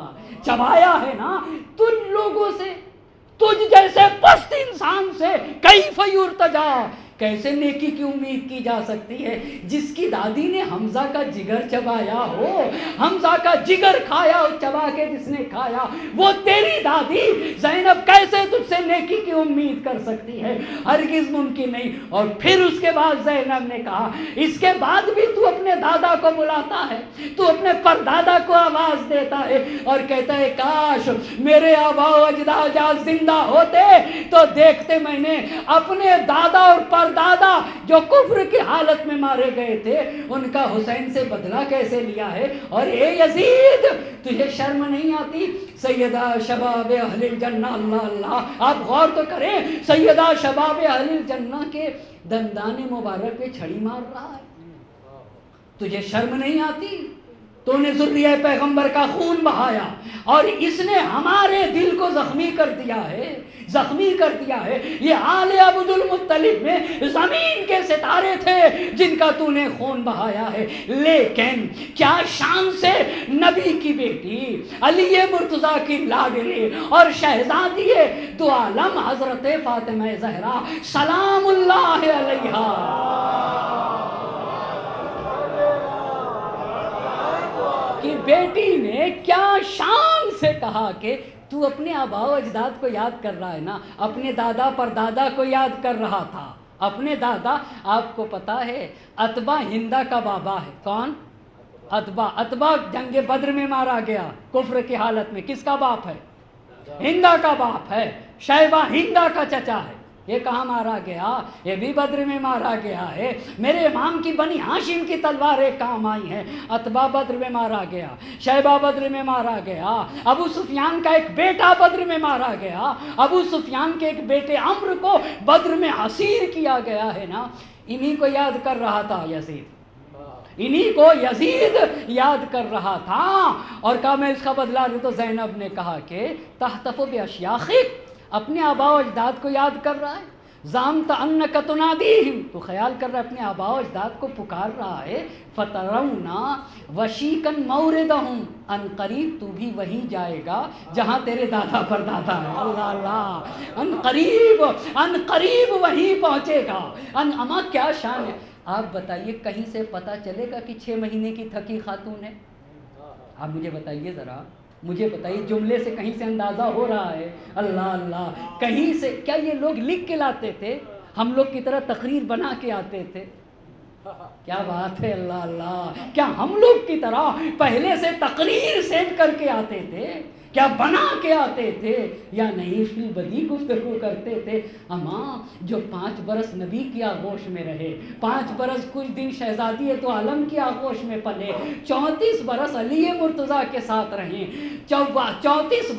چبایا ہے نا تن لوگوں سے، تجھ جیسے پست انسان سے. کیف یرتجا، کیسے نیکی کی امید کی جا سکتی ہے جس کی دادی نے حمزہ کا جگر چبایا ہو، حمزہ کا جگر کھایا اور چبا کے جس نے کھایا وہ تیری دادی زینب کیسے تجھ سے نیکی کی امید کر سکتی ہے؟ ہرگز ممکن نہیں. اور پھر اس کے بعد زینب نے کہا اس کے بعد بھی تو اپنے دادا کو بلاتا ہے، تو اپنے پردادا کو آواز دیتا ہے اور کہتا ہے کاش میرے آبا و اجداد زندہ ہوتے تو دیکھتے میں نے اپنے دادا اور پردادا جو کفر کی حالت میں مارے گئے تھے ان کا حسین سے بدلہ کیسے لیا ہے. اور اے یزید تجھے شرم نہیں آتی؟ سیدہ شباب اہل الجنہ، اللہ اللہ، آپ غور تو کریں، سیدہ شباب اہل الجنہ کے دندان مبارک پہ چھڑی مار رہا ہے. تجھے شرم نہیں آتی؟ تو نے ذریہ پیغمبر کا خون بہایا اور اس نے ہمارے دل کو زخمی کر دیا ہے. یہ آل عبد المطلب میں زمین کے ستارے تھے جن کا تو نے خون بہایا ہے. لیکن کیا شان سے نبی کی بیٹی، علی مرتضیٰ کی لاڈلی اور شہزادی دو عالم حضرت فاطمہ زہرا سلام اللہ علیہا کہ بیٹی نے کیا شان سے کہا کہ تو اپنے آباء و اجداد کو یاد کر رہا ہے نا، اپنے دادا پر دادا کو یاد کر رہا تھا. اپنے دادا، آپ کو پتا ہے عتبہ ہندہ کا بابا ہے. کون؟ عتبہ جنگ بدر میں مارا گیا کفر کی حالت میں. کس کا باپ ہے؟ ہندہ کا باپ ہے. شیبہ ہندہ کا چچا ہے. یہ کہاں مارا گیا؟ یہ بھی بدر میں مارا گیا ہے. میرے امام کی بنی ہاشم کی تلواریں کام آئی ہیں. عتبہ بدر میں مارا گیا، شیبہ بدر میں مارا گیا، ابو سفیان کا ایک بیٹا بدر میں مارا گیا، ابو سفیان کے ایک بیٹے عمرو کو بدر میں اسیر کیا گیا ہے نا. انہی کو یاد کر رہا تھا یزید، انہی کو یزید یاد کر رہا تھا. اور کہا میں اس کا بدلہ لوں. تو زینب نے کہا کہ تحتف باشیاخک، اپنے آباء و اجداد کو یاد کر رہا ہے. زعمت انک تنادیہم، تو خیال کر رہا ہے اپنے آباء و اجداد کو پکار رہا ہے. فترونا وشیکن موردہم، ان قریب تو بھی وہیں جائے گا جہاں تیرے دادا پر دادا ہے. اللہ اللہ، ان قریب وہیں پہنچے گا. اما کیا شان ہے. آپ بتائیے کہیں سے پتہ چلے گا کہ 6 مہینے کی تھکی خاتون ہے؟ آپ مجھے بتائیے ذرا، مجھے بتائیے جملے سے کہیں سے اندازہ ہو رہا ہے؟ اللہ اللہ، کہیں سے کیا یہ لوگ لکھ کے لاتے تھے؟ ہم لوگ کی طرح تقریر بنا کے آتے تھے؟ کیا بات ہے. اللہ اللہ، کیا ہم لوگ کی طرح پہلے سے تقریر سیٹ کر کے آتے تھے؟ کیا بنا کے آتے تھے یا نہیں فی البدی گفتگو کرتے تھے؟ اماں جو 5 برس نبی کی آغوش میں رہے، 5 برس کچھ دن شہزادی تو عالم کی آغوش میں پلے، 34 برس علی مرتضیٰ کے ساتھ رہیں، 34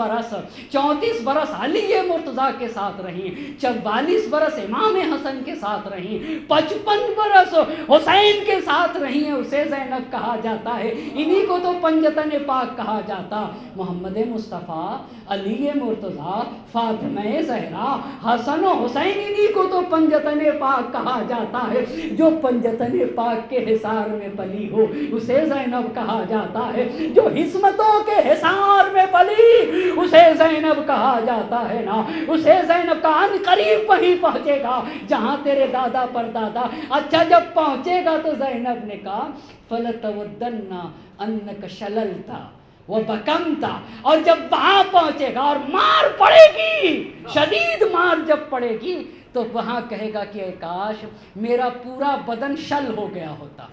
برس علی مرتضیٰ کے ساتھ رہیں، 44 برس امام حسن کے ساتھ رہیں، 55 برس حسین کے ساتھ رہیں. اسے زینب کہا جاتا ہے. انہی کو تو پنجتن پاک کہا جاتا. محمد مصطفیٰ، علی مرتضیٰ، فاطمہ زہرا، حسن و حسین، انہی کو تو پنجتن پاک کہا جاتا ہے. جو پنجتن پاک کے حصار میں پلی ہو اسے زینب کہا جاتا ہے. جو حسمتوں کے حصار میں پلی اسے زینب کہا جاتا ہے نا. اسے زینب کا ان قریب وہیں پہنچے گا جہاں تیرے دادا پر دادا. اچھا جب پہنچے گا تو زینب نے کہا فَلَتَوَدَّنَّ أَنَّكَ شَلَلْتَ وَبَكَمْتَ، اور جب وہاں پہنچے گا اور مار پڑے گی، شدید مار جب پڑے گی تو وہاں کہے گا کہ اے کاش میرا پورا بدن شل ہو گیا ہوتا.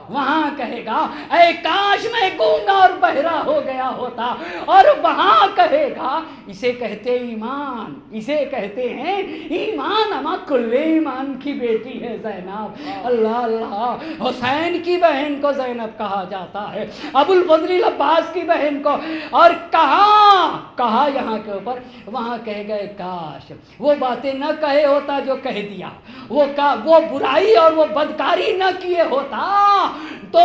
وہاں کہے گا اے کاش میں گونگا اور بہرا ہو گیا ہوتا. اور وہاں کہے گا، اسے کہتے ایمان، اسے کہتے ہیں ایمان. اما کل ایمان کی بیٹی ہے زینب. اللہ اللہ، حسین کی بہن کو زینب کہا جاتا ہے، ابو الفضل عباس کی بہن کو. اور کہا یہاں کے اوپر، وہاں کہے گا کاش وہ باتیں نہ کہے ہوتا جو کہہ دیا، وہ برائی اور وہ بدکاری نہ کیے ہوتا تو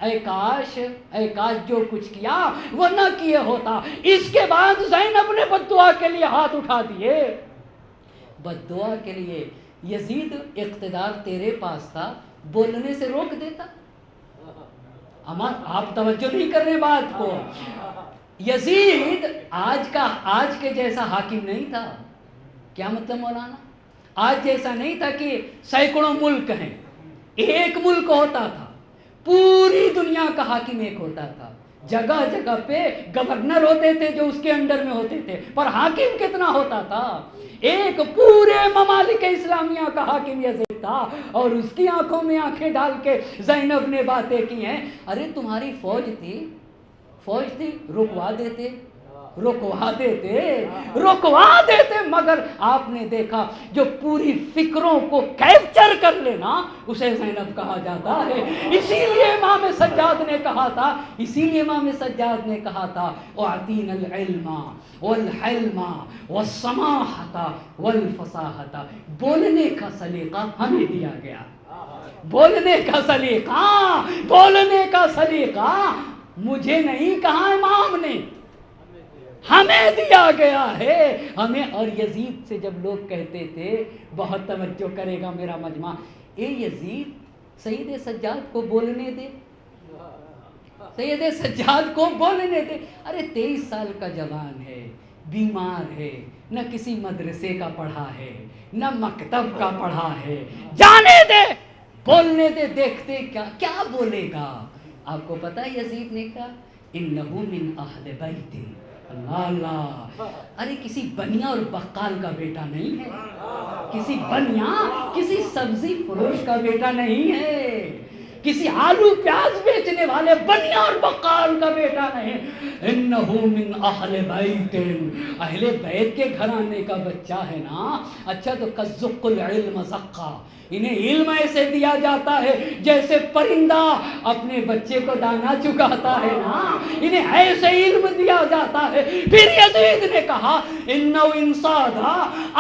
اے کاش جو کچھ کیا وہ نہ کیے ہوتا. اس کے بعد زینب نے بددعا کے لیے ہاتھ اٹھا دیے. بددعا کے لیے. یزید اقتدار تیرے پاس تھا، بولنے سے روک دیتا. اما آپ توجہ نہیں کر رہے بات کو. یزید آج کے جیسا حاکم نہیں تھا. کیا مطلب مولانا؟ آج جیسا نہیں تھا کہ سینکڑوں ملک ہیں. ایک ملک ہوتا تھا، پوری دنیا کا حاکم ایک ہوتا تھا. جگہ جگہ پہ گورنر ہوتے تھے جو اس کے انڈر میں ہوتے تھے، پر حاکم کتنا ہوتا تھا؟ ایک پورے ممالک اسلامیہ کا حاکم یزید تھا. اور اس کی آنکھوں میں آنکھیں ڈال کے زینب نے باتیں کی ہیں. ارے تمہاری فوج تھی، رکوا دیتے مگر آپ نے دیکھا جو پوری فکروں کو کیپچر کر لینا اسے زینب کہا جاتا ہے. اسی لیے امام سجاد نے کہا تھا اعطینا العلم والحلم والسماحۃ والفصاحۃ. بولنے کا سلیقہ ہمیں دیا گیا. بولنے کا سلیقہ مجھے نہیں کہا امام نے، ہمیں دیا گیا ہے. ہمیں. اور یزید سے جب لوگ کہتے تھے، بہت توجہ کرے گا میرا مجمع، اے یزید سید سجاد کو بولنے دے، ارے 23 سال کا جوان ہے، بیمار ہے، نہ کسی مدرسے کا پڑھا ہے، نہ مکتب کا پڑھا ہے، جانے دے، بولنے دے، دیکھتے کیا بولے گا. آپ کو پتا ہے یزید نے کہا انہو من اہل بیت. اللہ اللہ. ارے کسی بنیا اور بقال کا بیٹا نہیں ہے, کسی بنیا کسی سبزی فروش کا بیٹا نہیں ہے, کسی آلو پیاز بیچنے والے بنیا اور بقال کا بیٹا نہیں. انہو من اہل بیت, اہل بیت کے گھرانے کا بچہ ہے نا. اچھا تو کزق العلم زقا, انہیں علم ایسے دیا جاتا ہے جیسے پرندہ اپنے بچے کو دانا چکاتا ہے نا, انہیں ایسے علم دیا جاتا ہے. پھر یزید نے کہا انہو انصادا,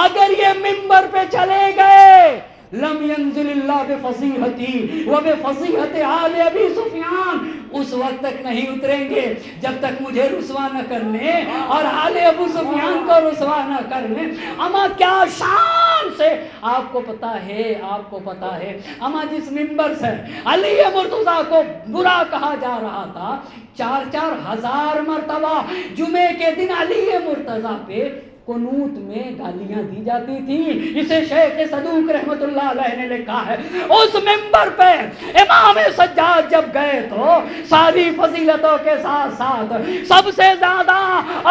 اگر یہ منبر پہ چلے گئے لم ينزل اللہ بفصیحتی و بفصیحت آل ابی سفیان, اس وقت تک نہیں اتریں گے جب تک مجھے رسوا نہ کر لیں اور آل ابو سفیان کو رسوا نہ کر لیں. اما کیا شان سے, آپ کو پتا ہے اما جس ممبر سے علی مرتضیٰ کو برا کہا جا رہا تھا, 4,000 مرتبہ جمعے کے دن علی مرتضیٰ پہ قنوت میں گالیاں دی جاتی تھی. اسے شیخ صدوق رحمت اللہ علیہ نے لکھا ہے, اس منبر پہ امام سجاد جب گئے تو ساری فضیلتوں کے ساتھ ساتھ سب سے زیادہ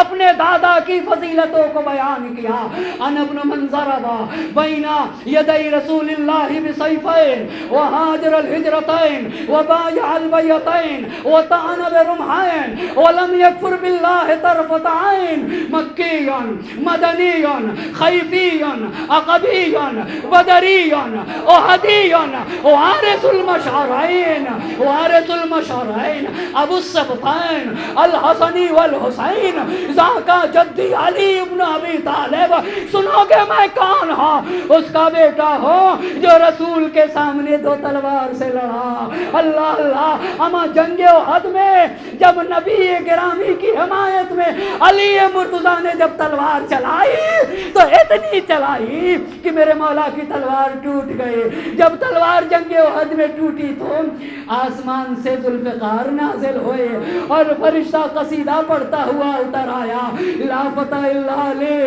اپنے دادا کی فضیلتوں کو بیان کیا. ان ابن من ضرب بین یدی رسول اللہ بسیفین وہاجر الہجرتین وبایع البیتین وطعن برمحین ولم یکفر باللہ طرفت عین. مکیان مدنیون خیفیون عقبیون بدریون احدیون وارث المشعرین ابو السبطین الحسنی والحسین ذاکا جدی علی ابن ابی طالب. سنو گے میں کون ہوں؟ اس کا بیٹا ہوں جو رسول کے سامنے 2 تلوار سے لڑا. اللہ اللہ. اما جنگ احد میں جب نبی گرامی کی حمایت میں علی مرتضیٰ نے جب تلوار چلائی تو اتنی چلائی کہ میرے مولا کی تلوار ٹوٹ گئی. جب تلوار جنگ احد میں ٹوٹی تو آسمان سے ذوالفقار نازل ہوئے اور فرشتہ قصیدہ پڑھتا ہوا اتر آیا, لا فتح الا علی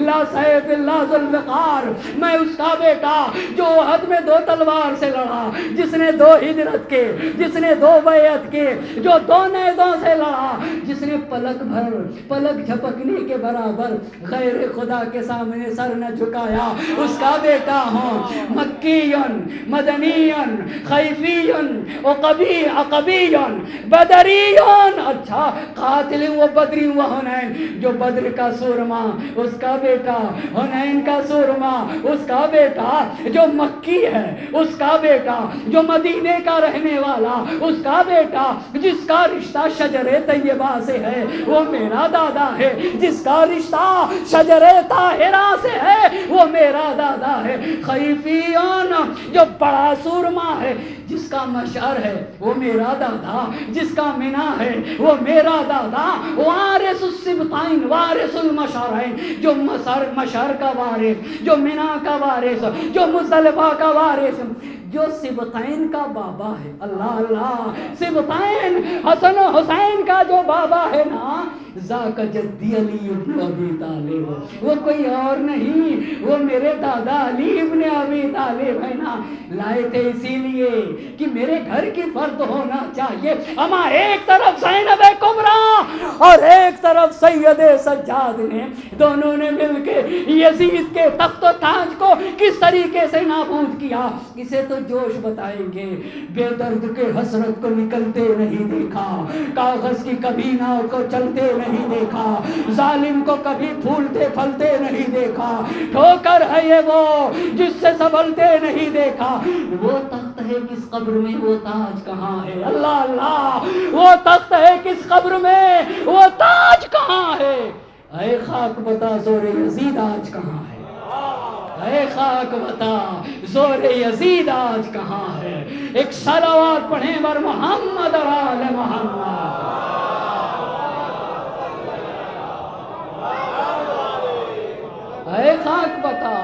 لا سیف الا ذوالفقار. میں اس کا بیٹا جو احد میں 2 تلوار سے لڑا, جس نے 2 ہجرت کے, جس نے 2 بیعت کے, جو 2 نیزوں سے لڑا, جس نے پلک جھپکنے کے برابر غیر خدا کے سامنے سر نہ جھکایا, اس کا بیٹا ہوں. مکیون مدنیون خیفیون عقبیون بدریون. اچھا قاتل و بدری و حنین, جو بدر کا سورما اس کا بیٹا, حنین کا سورما اس کا بیٹا, جو مکی ہے اس کا بیٹا, جو مدینے کا رہنے والا اس کا بیٹا, جس کا رشتہ شجر طیبہ سے ہے وہ میرا دادا ہے, جس کا رشتہ شجر طاہرہ سے ہے وہ میرا دادا ہے. خیفیون, جو بڑا سورما ہے جس کا مشعر ہے وہ میرا دادا, جس کا منا ہے وہ میرا دادا. وارث السبطین وارث المشعرین, جو مشعر کا وارث, جو منا کا وارث, جو مزدلفہ کا وارث, جو سبطین کا بابا ہے. اللہ اللہ. سبطین حسن و حسین کا جو بابا ہے نا, ذاک جدی علی ابن ابی طالب, وہ کوئی اور نہیں, وہ میرے دادا علی ابن ابی طالب ہے نا. لائے تھے اسی لیے کہ میرے گھر کی فرد ہونا چاہیے. اما ایک طرف زینب کبریٰ اور ایک طرف سید سجاد نے, دونوں نے مل کے یزید کے تخت و تاج کو کس طریقے سے نابود کیا. اسے تو جوش بتائیں گے. بے درد کے حسرت کو نکلتے نہیں دیکھا, کاغذ کی کبھی ناؤ کو چلتے نہیں دیکھا, ظالم کو کبھی پھولتے پھلتے نہیں دیکھا. ٹھوکر ہے یہ وہ جس سے سنبھلتے نہیں دیکھا. وہ تخت ہے کس قبر میں, وہ تاج کہاں ہے. اللہ اللہ. وہ تخت ہے کس قبر میں, وہ تاج کہاں ہے. اے خاک بتا زور یزید آج کہاں ہے. اے خاک بتا زور یزید آج کہاں ہے. ایک صلوات پڑھیں بر محمد اور آل محمد. اے خاک بتا,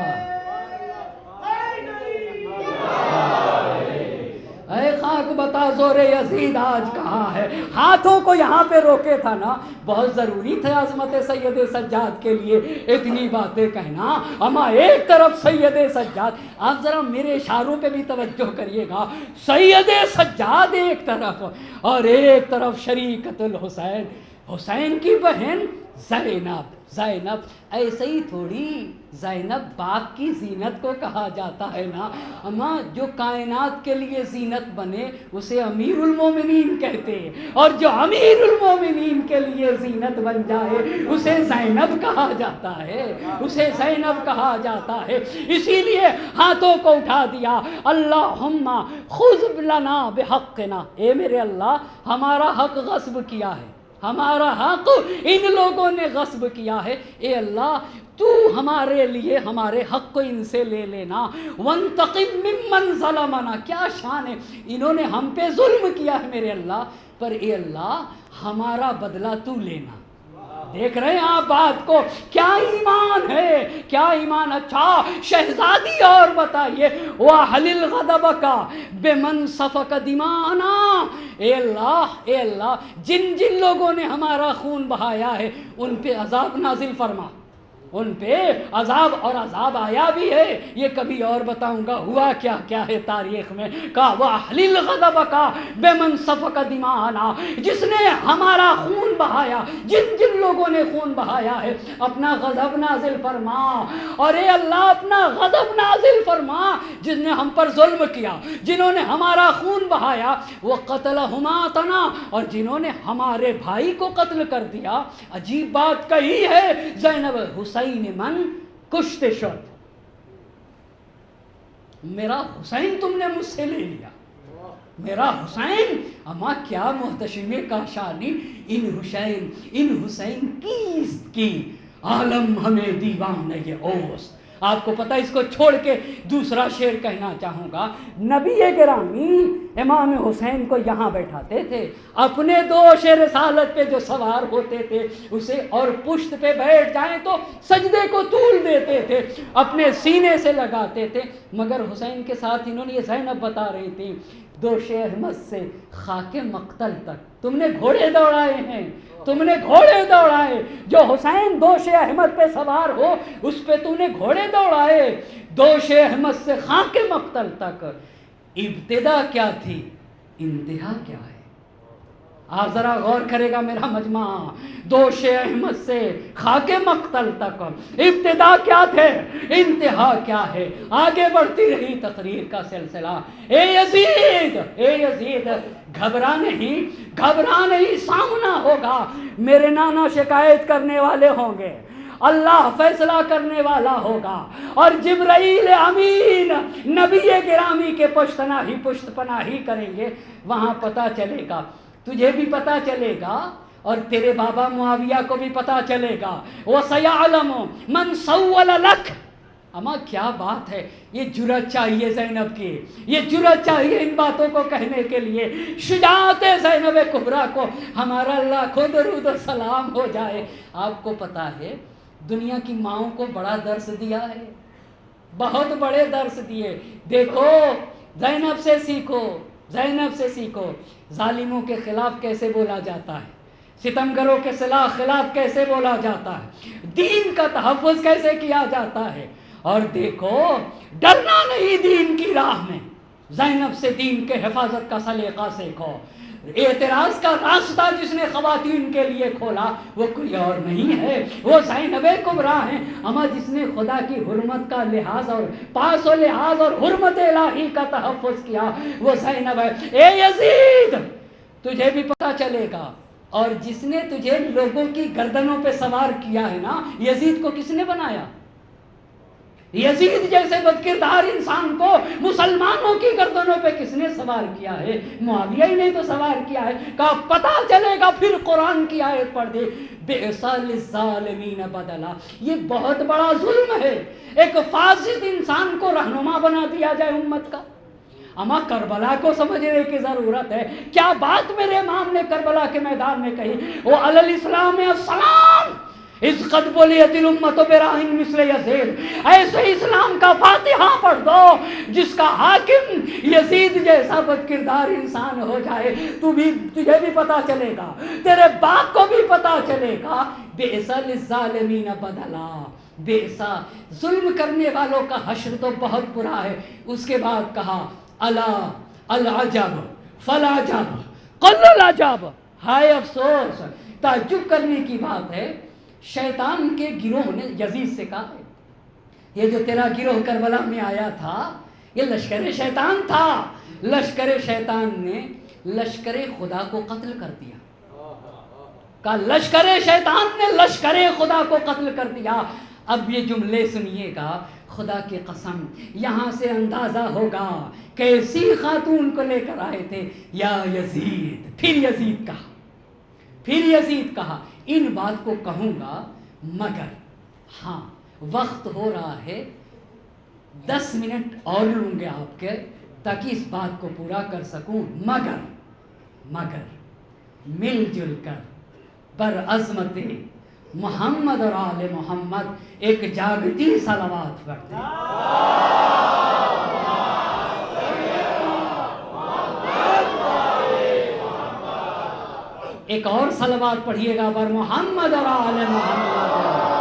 اے خاک بتا زور یزید آج کہاں ہے؟ ہاتھوں کو یہاں پہ روکے تھا نا، بہت ضروری تھا عظمت سید سجاد کے لیے اتنی باتیں کہنا. اما ایک طرف سید سجاد، آپ ذرا میرے اشاروں پہ بھی توجہ کریے گا، سید سجاد ایک طرف اور ایک طرف شریکت الحسین، حسین کی بہن زینب. زینب ایسے ہی تھوڑی، زینب باغ کی زینت کو کہا جاتا ہے نا. اما جو کائنات کے لیے زینت بنے اسے امیر المومنین کہتے ہیں، اور جو امیر المومنین کے لیے زینت بن جائے اسے زینب کہا جاتا ہے، اسے زینب کہا جاتا ہے. اسی لیے ہاتھوں کو اٹھا دیا، اللہم خذ لنا بحقنا، اے میرے اللہ ہمارا حق غصب کیا ہے، ہمارا حق ان لوگوں نے غصب کیا ہے، اے اللہ تو ہمارے لیے ہمارے حق کو ان سے لے لینا. وانتقم ممن ظلمنا، کیا شان ہے، انہوں نے ہم پہ ظلم کیا ہے میرے اللہ، پر اے اللہ ہمارا بدلہ تو لینا. دیکھ رہے ہیں آپ بات کو، کیا ایمان ہے، کیا ایمان. اچھا شہزادی اور بتائیے، وَحَلِلْ غَضَبَكَ بِمَنْ سَفَكَ دِمَاءَنَا، اے اللہ جن جن لوگوں نے ہمارا خون بہایا ہے ان پہ عذاب نازل فرما، ان پہ عذاب، اور عذاب آیا بھی ہے، یہ کبھی اور بتاؤں گا ہوا کیا کیا ہے تاریخ میں. کہا وَأَحْلِلْ غَضَبَكَ بِمَنْ سَفَكَ دِمَاءَنَا، جس نے ہمارا خون بہایا، جن جن لوگوں نے خون بہایا ہے اپنا غضب نازل فرما. اور اے اللہ اپنا غضب نازل فرما جس نے ہم پر ظلم کیا، جنہوں نے ہمارا خون بہایا. وہ قتل ہماتنا، اور جنہوں نے ہمارے بھائی کو قتل کر دیا. عجیب بات کہی ہے زینب، حسین من کشت شد، میرا حسین تم نے مجھ سے لے لیا، میرا حسین. اما کیا محتشم کاشانی، ان حسین کیست کی عالم ہمیں دیوان یہ اوس. آپ کو پتہ، اس کو چھوڑ کے دوسرا شعر کہنا چاہوں گا. نبی گرامی امام حسین کو یہاں بیٹھاتے تھے، اپنے دوش رسالت پہ جو سوار ہوتے تھے اسے، اور پشت پہ بیٹھ جائیں تو سجدے کو طول دیتے تھے، اپنے سینے سے لگاتے تھے. مگر حسین کے ساتھ انہوں نے، یہ زینب بتا رہی تھی، دوش احمد سے خاک مقتل تک تم نے گھوڑے دوڑائے ہیں، تم نے گھوڑے دوڑائے. جو حسین دوش احمد پہ سوار ہو اس پہ تم نے گھوڑے دوڑائے. دوش احمد سے خاک مقتل تک ابتدا کیا تھی، انتہا کیا ہے. آپ ذرا غور کرے گا میرا مجمع، دوش احمد سے خاک مقتل تک ابتدا کیا تھے، انتہا کیا ہے. آگے بڑھتی رہی تقریر کا سلسلہ. اے یزید گھبرا نہیں، سامنا ہوگا، میرے نانا شکایت کرنے والے ہوں گے، اللہ فیصلہ کرنے والا ہوگا، اور جبرائیل امین نبی گرامی کے پشت پناہی کریں گے. وہاں پتہ چلے گا، تجھے بھی پتہ چلے گا اور تیرے بابا معاویہ کو بھی پتہ چلے گا. وَسَيَعْلَمُ مَنْ سَوَّلَ لَكَ. اما کیا بات ہے، یہ جرأت چاہیے زینب کی، یہ جرأت چاہیے ان باتوں کو کہنے کے لیے. شجاعت زینب کبریٰ کو ہمارا لاکھوں درود و سلام ہو جائے. آپ کو پتہ ہے دنیا کی ماؤں کو بڑا درس دیا ہے، بہت بڑے درس دیے. دیکھو زینب سے سیکھو، ظالموں کے خلاف کیسے بولا جاتا ہے، ستمگروں کے خلاف کیسے بولا جاتا ہے، دین کا تحفظ کیسے کیا جاتا ہے. اور دیکھو ڈرنا نہیں دین کی راہ میں، زینب سے دین کے حفاظت کا سلیقہ سیکھو. اعتراض کا راستہ جس نے خواتین کے لیے کھولا وہ کوئی اور نہیں ہے، وہ زینب کبریٰ ہیں. اما جس نے خدا کی حرمت کا لحاظ اور پاس و لحاظ اور حرمت الہی کا تحفظ کیا وہ زینب ہے. اے یزید تجھے بھی پتہ چلے گا، اور جس نے تجھے لوگوں کی گردنوں پہ سوار کیا ہے نا، یزید کو کس نے بنایا؟ یزید جیسے بدکردار انسان کو مسلمانوں کی گردنوں پہ کس نے سوار کیا ہے؟ معاویہ ہی نے تو سوار کیا ہے. کہا پتہ چلے گا پھر قرآن کی آیت پڑھ دے، بئس للظالمین بدلا. یہ بہت بڑا ظلم ہے، ایک فاسد انسان کو رہنما بنا دیا جائے امت کا. اما کربلا کو سمجھنے کی ضرورت ہے. کیا بات میرے امام نے کربلا کے میدان میں کہی، وہ علی الاسلام السلام، اس قد بولیت الامت براہن مثل یزید، ایسے اسلام کا فاتحہ پڑھ دو جس کا حاکم یزید جیسا بد کردار انسان ہو جائے، تجھے بھی پتا چلے گا، تیرے باپ کو بھی پتا چلے گا۔ بئس للظالمین بدلا، بئسا، ظلم کرنے والوں کا حشر تو بہت برا ہے۔ اس کے بعد کہا الا العجب فالعجب قل العجب، ہائے افسوس، تعجب کرنے کی بات ہے۔ شیطان کے گروہ نے یزید سے کہا یہ جو تیرا گروہ کربلا میں آیا تھا یہ لشکر شیطان تھا، لشکر شیطان نے لشکر خدا کو قتل کر دیا۔ کہا لشکر شیطان نے لشکر خدا کو قتل کر دیا۔ اب یہ جملے سنیے گا، خدا کی قسم یہاں سے اندازہ ہوگا کیسی خاتون کو لے کر آئے تھے۔ یا یزید، پھر یزید کہا ان بات کو کہوں گا مگر ہاں وقت ہو رہا ہے، 10 منٹ اور لوں گے آپ کے تاکہ اس بات کو پورا کر سکوں، مگر مل جل کر برعظمت محمد اور آل محمد ایک جاگتی صلوات پڑھتے ہیں۔ ایک اور صلوات پڑھیے گا بر محمد اور آل محمد۔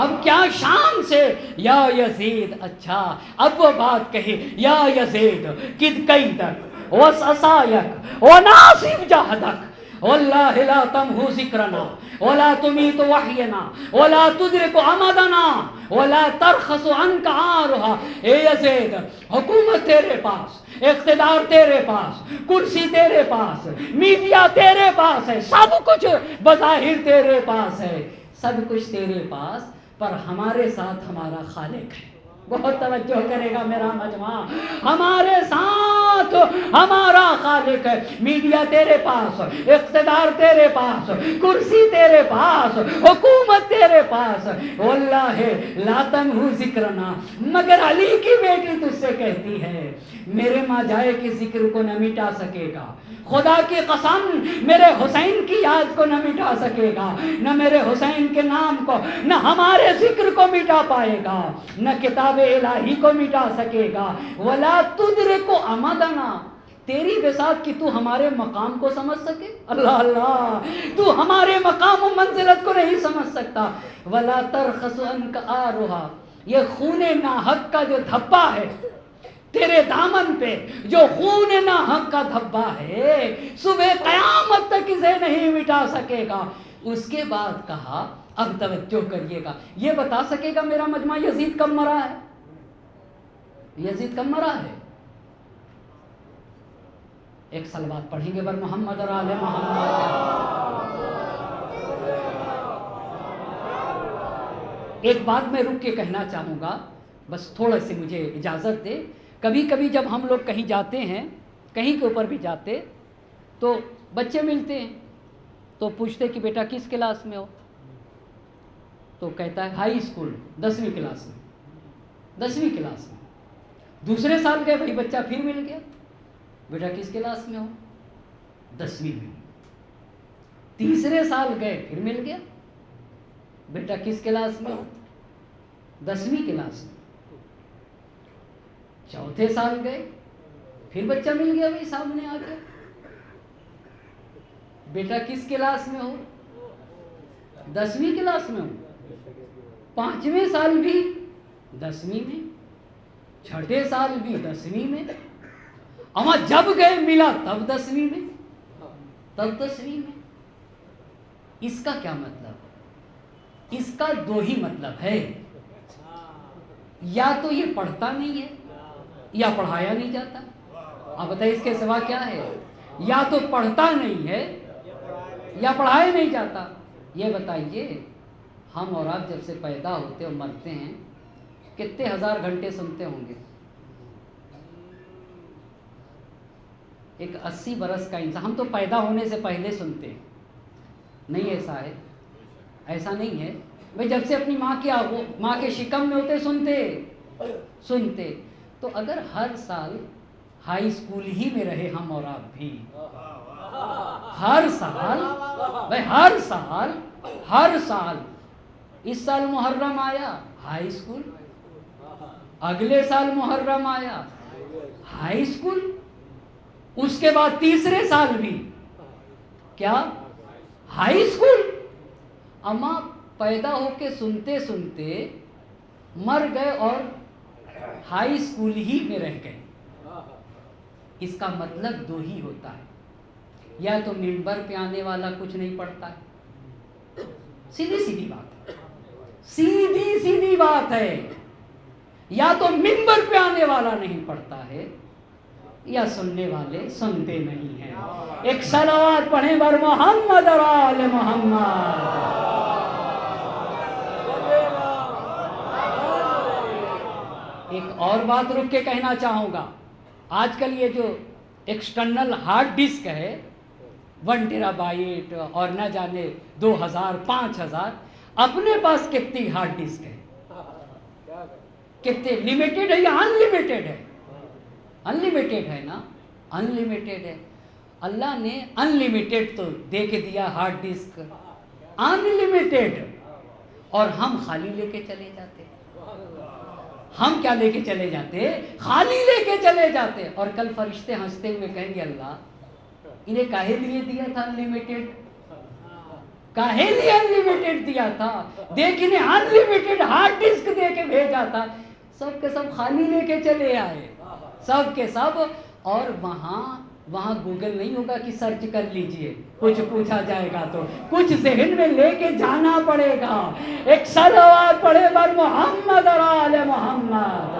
اب کیا شان سے یا یزید، اچھا اب وہ بات کہی یا یزید کد قیدک وسعسایک وناصب جہدک واللہ لا تمحو ذکرنا ولا تمیت وحینا ولا تدرک عمدنا ولا ترخص عنک عارہا۔ اے یزید حکومت تیرے پاس، اقتدار تیرے پاس، کرسی تیرے پاس، میڈیا تیرے پاس ہے، سب کچھ بظاہر تیرے پاس ہے، سب کچھ تیرے پاس، پر ہمارے ساتھ ہمارا خالق ہے۔ بہت توجہ کرے گا میرا مجمع، ہمارے ساتھ ہمارا خالق ہے۔ میڈیا تیرے پاس، اقتدار تیرے پاس، کرسی تیرے پاس، حکومت تیرے پاس، واللہ لا تمحو ذکرنا، مگر علی کی بیٹی تجھ سے کہتی ہے میرے ماں جائے کے ذکر کو نہ مٹا سکے گا، خدا کی قسم میرے حسین کی یاد کو نہ مٹا سکے گا، نہ میرے حسین کے نام کو، نہ ہمارے ذکر کو مٹا پائے گا، نہ کتاب الہی کو مٹا سکے گا۔ ولا تدرک عمدنا، تیری بساط کی تو ہمارے مقام کو سمجھ سکے، اللہ اللہ، تو ہمارے مقام و منزلت کو نہیں سمجھ سکتا۔ ولا ترخص عنک آرہا، یہ خون ناحق کا جو دھبا ہے تیرے دامن پہ، جو خون ناحق کا دھبا ہے، صبح قیامت تک اسے نہیں مٹا سکے گا۔ اس کے بعد کہا، اب توجہ کریے گا، یہ بتا سکے گا میرا مجمع یزید کب مرا ہے؟ یزید کب مرا ہے؟ ایک صلوات پڑھیں گے بر محمد اور آل محمد۔ ایک بات میں رک کے کہنا چاہوں گا، بس تھوڑا سی مجھے اجازت دے۔ کبھی کبھی جب ہم لوگ کہیں جاتے ہیں، کہیں کے اوپر بھی جاتے، تو بچے ملتے ہیں تو پوچھتے کہ بیٹا کس کلاس میں ہو؟ تو کہتا ہے ہائی اسکول، 10ویں کلاس میں، 10ویں کلاس میں۔ دوسرے سال گئے، بھائی بچہ پھر مل گیا، بیٹا کس کلاس میں ہو؟ 10ویں میں۔ تیسرے سال گئے، پھر مل گیا، بیٹا کس کلاس میں ہو؟ 10ویں کلاس میں۔ چوتھے سال گئے، پھر بچہ مل گیا بھائی سامنے آ کے، بیٹا کس کلاس میں ہو؟ 10ویں کلاس میں ہو۔ 5ویں سال بھی 10ویں میں، چھٹے سال بھی 10ویں میں، اما جب گئے ملا تب 10ویں میں، تب 10ویں میں۔ اس کا کیا مطلب؟ اس کا دو ہی مطلب ہے، یا تو یہ پڑھتا نہیں ہے یا پڑھایا نہیں جاتا۔ آپ بتائیے اس کے سوا کیا ہے؟ یا تو پڑھتا نہیں ہے یا پڑھایا نہیں جاتا۔ یہ بتائیے ہم اور آپ جب سے پیدا ہوتے اور مرتے ہیں کتنے ہزار گھنٹے سنتے ہوں گے؟ ایک 80 برس کا انسان، ہم تو پیدا ہونے سے پہلے سنتے ہیں، نہیں ایسا ہے؟ ایسا نہیں ہے بھائی، جب سے اپنی ماں کے شکم میں ہوتے سنتے۔ تو اگر ہر سال ہائی اسکول ہی میں رہے ہم اور آپ بھی، ہر سال بھائی، ہر سال اس سال محرم آیا ہائی اسکول، اگلے سال محرم آیا ہائی اسکول، اس کے بعد تیسرے سال بھی کیا ہائی اسکول۔ اما پیدا ہو کے سنتے سنتے مر گئے اور ہائی اسکول ہی میں رہ گئے۔ اس کا مطلب دو ہی ہوتا ہے، یا تو ممبر پہ آنے والا کچھ نہیں پڑھتا ہے، سیدھی بات ہے، سیدھی بات ہے، یا تو ممبر پہ آنے والا نہیں پڑھتا ہے، یا سننے والے سنتے نہیں ہیں۔ ایک صلوات پڑھیں بر محمد اور آل محمد۔ ایک اور بات رک کے کہنا چاہوں گا، آج کل یہ جو ایکسٹرنل ہارڈ ڈسک ہے 1 ٹیرا بائٹ اور نہ جانے 2000 5000، اپنے پاس کتنی ہارڈ ڈسک ہے؟ کتنے لمیٹڈ ہے یا انلمیٹڈ ہے؟ انلمیٹڈ ہے نا، انلمیٹڈ ہے۔ اللہ نے انلمیٹڈ تو دے کے دیا ہارڈ ڈسک، انلمیٹڈ، اور ہم خالی لے کے چلے جاتے۔ ہم کیا لے کے چلے جاتے؟ خالی لے کے چلے جاتے۔ اور کل فرشتے ہنستے ہوئے کہیں گے اللہ انہیں کاہے لیے دیا تھا انلمیٹڈ؟ کاہے لیے انلمیٹڈ دیا تھا؟ دیکھ انہیں انلمیٹڈ ہارڈ ڈسک دے کے بھیجا تھا، سب کے سب خالی لے کے چلے آئے، سب کے سب۔ اور وہاں گوگل نہیں ہوگا کہ سرچ کر لیجئے، کچھ پوچھا جائے گا تو کچھ ذہن میں لے کے جانا پڑے گا۔ ایک صلوات پڑھے بر محمد اور آل محمد۔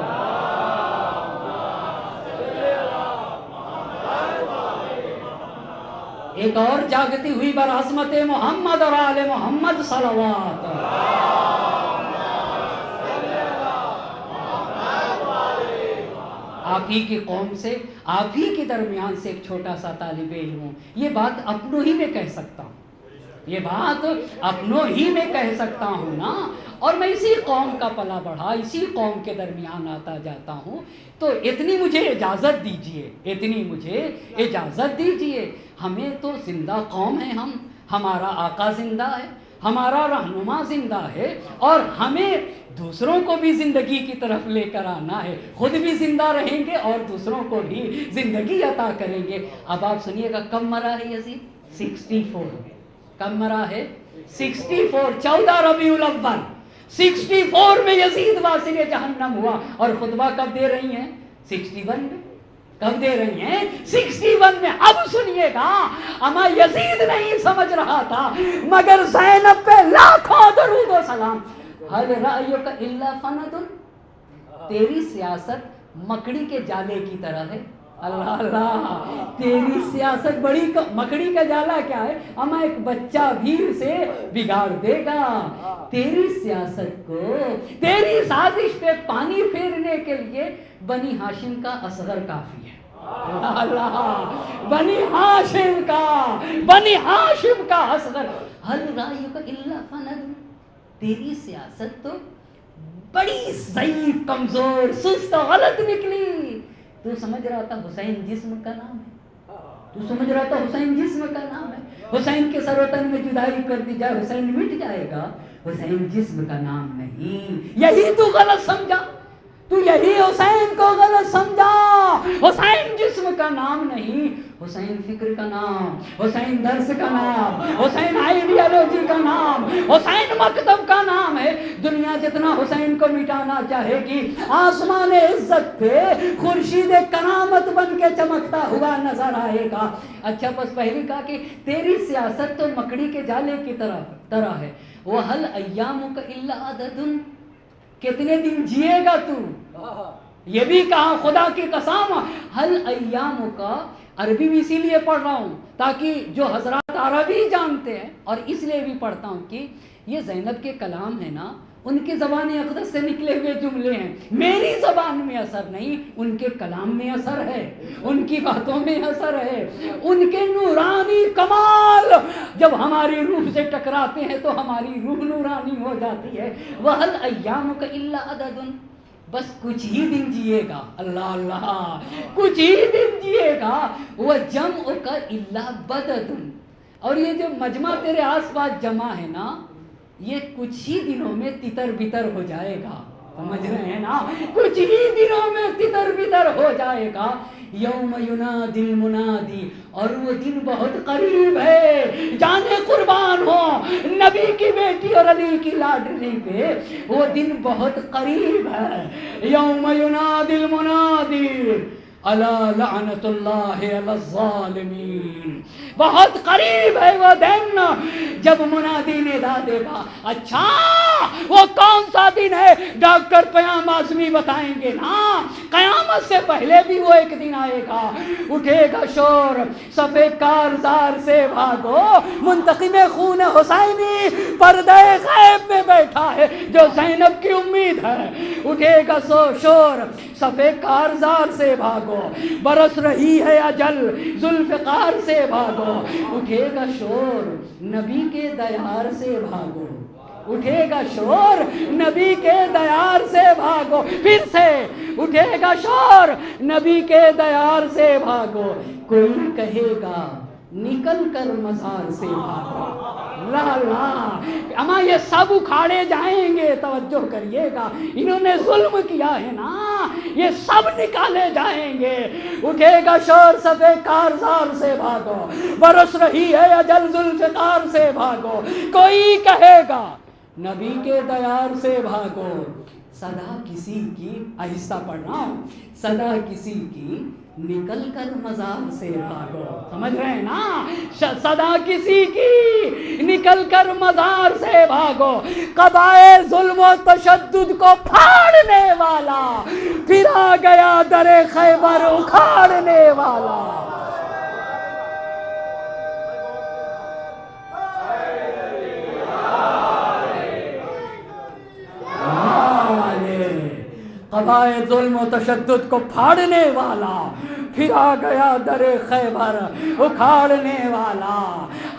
ایک اور جاگتی ہوئی بر عظمت محمد اور آل محمد صلوات۔ آپ ہی کی قوم سے، آپ ہی کے درمیان سے ایک چھوٹا سا طالب علم ہوں، یہ بات اپنوں ہی میں کہہ سکتا ہوں، یہ بات اپنوں ہی میں کہہ سکتا ہوں نا۔ اور میں اسی قوم کا پلا بڑھا، اسی قوم کے درمیان آتا جاتا ہوں، تو اتنی مجھے اجازت دیجئے، اتنی مجھے اجازت دیجئے۔ ہمیں تو زندہ قوم ہے، ہمارا آقا زندہ ہے، ہمارا رہنما زندہ ہے، اور ہمیں دوسروں کو بھی زندگی کی طرف لے کر آنا ہے، خود بھی زندہ رہیں گے اور دوسروں کو بھی زندگی عطا کریں گے۔ اب آپ سنیے گا کب مرا ہے یزید؟ 64 میں۔ کب مرا ہے؟ 64، 14 ربیع الاول 64 میں یزید واصل جہنم ہوا۔ اور خطبہ کب دے رہی ہیں؟ 61 میں۔ کب دے رہی ہیں؟ 61 میں۔ اب سنیے گا، اما یزید نہیں سمجھ رہا تھا مگر زینب پہ لاکھوں درود و سلام۔ حل رأیک الا فند، تیری سیاست مکڑی کے جالے کی طرح ہے۔ اللہ اللہ، تیری سیاست بڑی مکڑی کا جالا کیا ہے؟ اما ایک بچہ بھی اسے بگاڑ دے گا۔ تیری سیاست کو، تیری سازش پہ پانی پھیرنے کے لیے بنی ہاشم کا اصغر کافی ہے۔ اللہ، بنی ہاشم کا اصغر۔ حل رأیک الا فند، تیری سیاست تو بڑی ضعیف، کمزور، سست، غلط نکلی۔ تو سمجھ رہا تھا حسین جسم کا نام ہے، تو سمجھ رہا تھا حسین جسم کا نام ہے، حسین کے سر و تن میں جدائی کر دی جائے حسین مٹ جائے گا، حسین جسم کا نام نہیں۔ یہی تو غلط سمجھا، تو یہی حسین کو غلط سمجھا۔ حسین جسم کا نام نہیں، حسین فکر کا نام، حسین درس کا نام، حسین آئیڈیالوجی کا نام، حسین مکتب کا نام ہے۔ دنیا جتنا حسین کو مٹانا چاہے گی، آسمان عزت پہ خورشید کرامت بن کے چمکتا ہوا نظر آئے گا۔ اچھا، بس پہلی کہا کہ تیری سیاست تو مکڑی کے جالے کی طرح ہے۔ وَهَلْ أَيَّامُكَ إِلَّا عَدَدٌ، کتنے دن جیے گا تو؟ یہ بھی کہا خدا کی قسم۔ حل ایام کا عربی بھی اسی لیے پڑھ رہا ہوں تاکہ جو حضرات عربی جانتے ہیں، اور اس لیے بھی پڑھتا ہوں کہ یہ زینب کے کلام ہے نا، ان کی زبان اقدس سے نکلے ہوئے جملے ہیں، میری زبان میں اثر نہیں، ان کے کلام میں اثر ہے، ان کی باتوں میں اثر ہے، ان کے نورانی کمال جب ہماری روح سے ٹکراتے ہیں تو ہماری روح نورانی ہو جاتی ہے۔ وَهَلْ أَيَّامُكَ إِلَّا عَدَدٌ، بس کچھ ہی دن جیے گا، اللہ اللہ، کچھ ہی دن جیے گا، وہ جمع کا الا بددن، اور یہ جو مجمع تیرے آس پاس جمع ہے نا، یہ کچھ ہی دنوں میں تتر بتر ہو جائے گا، سمجھ رہے ہیں نا، کچھ ہی دنوں میں تتر بتر ہو جائے گا۔ یوم ینادی المنادی، اور وہ دن بہت قریب ہے، جانے قربان ہو نبی کی بیٹی اور علی کی لاڈلی پہ، وہ دن بہت قریب ہے۔ یوم ینادی المنادی الا لعنت اللہ علی الظالمین، بہت قریب ہے وہ دن جب منادی ندا دے گا۔ اچھا وہ کون سا دن ہے؟ ڈاکٹر پیام اعظمی بتائیں گے نا، قیامت سے پہلے بھی وہ ایک دن آئے گا، اٹھے گا شور، صفے کارزار سے بھاگو، منتقم خون حسینی پردہ غیب میں بیٹھا ہے جو زینب کی امید ہے، اٹھے گا شور، صفے کارزار سے بھاگو، برس رہی ہے اجل ذوالفقار سے بھاگو، اٹھے گا شور نبی کے دیار سے بھاگو، اٹھے گا شور نبی کے دیار سے بھاگو، پھر سے اٹھے گا شور نبی کے دیار سے بھاگو، کوئی کہے گا نکل کر مزار سے بھاگو، لا لا، اما یہ سب اکھاڑے جائیں گے، توجہ کریے گا، انہوں نے ظلم کیا ہے نا، یہ سب نکالے جائیں گے، اٹھے گا شور صفے کارزار سے بھاگو، برس رہی ہے اجل ذوالفقار سے بھاگو، کوئی کہے گا نبی کے دیار سے بھاگو، صدا کسی کی، آہستہ پڑھنا، صدا کسی کی نکل کر مزار سے بھاگو، سمجھ رہے ہیں نا، صدا کسی کی نکل کر مزار سے بھاگو، قبائے ظلم و تشدد کو پھاڑنے والا پھر آ گیا در خیبر اکھاڑنے والا۔ قبائے ظلم و تشدد کو پھاڑنے والا پھر آ گیا در خیبر اکھاڑنے والا۔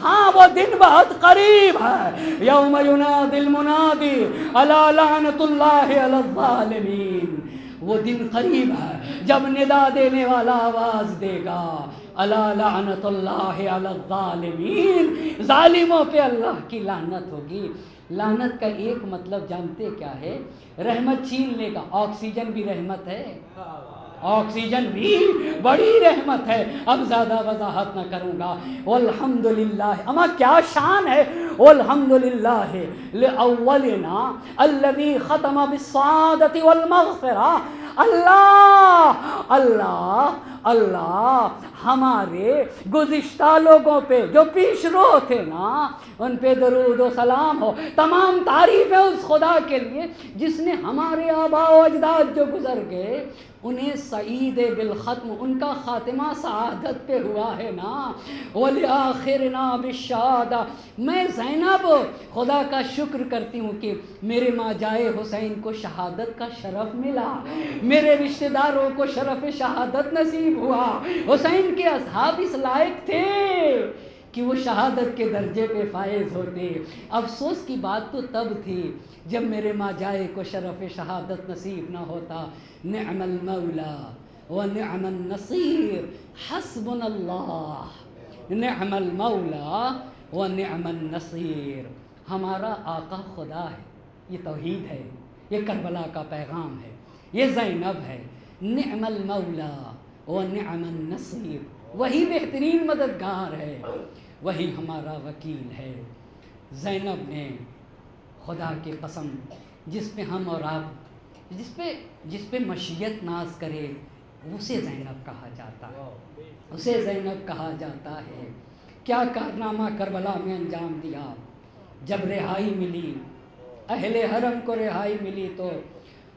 ہاں وہ دن بہت قریب ہے، یوم ینادی المنادی الا لعنت اللہ علی الظالمین، وہ دن قریب ہے جب ندا دینے والا آواز دے گا الا لعنت اللہ علی الظالمین، ظالموں پہ اللہ کی لعنت ہوگی۔ لعنت کا ایک مطلب جانتے کیا ہے؟ رحمت چھین لے گا، آکسیجن بھی رحمت ہے، آکسیجن بھی بڑی رحمت ہے، اب زیادہ وضاحت نہ کروں گا۔ والحمدللہ، اما کیا شان ہے، والحمدللہ لأولنا الذی ختم بالسعادۃ والمغفرہ، اللہ اللہ اللہ ہمارے گزشتہ لوگوں پہ جو پیش رو تھے نا، ان پہ درود و سلام ہو، تمام تعریف ہے اس خدا کے لیے جس نے ہمارے آباء و اجداد جو گزر گئے انہیں سعید بالختم، ان کا خاتمہ سعادت پہ ہوا ہے نا، وَلِآخِرِنَا بِالشَّهَادَةِ، میں زینب خدا کا شکر کرتی ہوں کہ میرے ماں جائے حسین کو شہادت کا شرف ملا، میرے رشتہ داروں کو شرف شہادت نصیب ہوا، حسین کے اصحاب اس لائق تھے کہ وہ شہادت کے درجے پہ فائز ہوتے۔ افسوس کی بات تو تب تھی جب میرے ماں جائے کو شرف شہادت نصیب نہ ہوتا۔ نعم المولا و نعم النصیر حسبنا اللہ، نعم المولا و نعم النصیر، ہمارا آقا خدا ہے، یہ توحید ہے، یہ کربلا کا پیغام ہے، یہ زینب ہے۔ نعم المولا و نعم النصیر، وہی بہترین مددگار ہے، وہی ہمارا وکیل ہے۔ زینب نے خدا کی قسم، جس پہ ہم اور آپ جس پہ مشیت ناز کرے اسے زینب کہا جاتا ہے، اسے زینب کہا جاتا ہے۔ کیا کارنامہ کربلا میں انجام دیا، جب رہائی ملی، اہل حرم کو رہائی ملی تو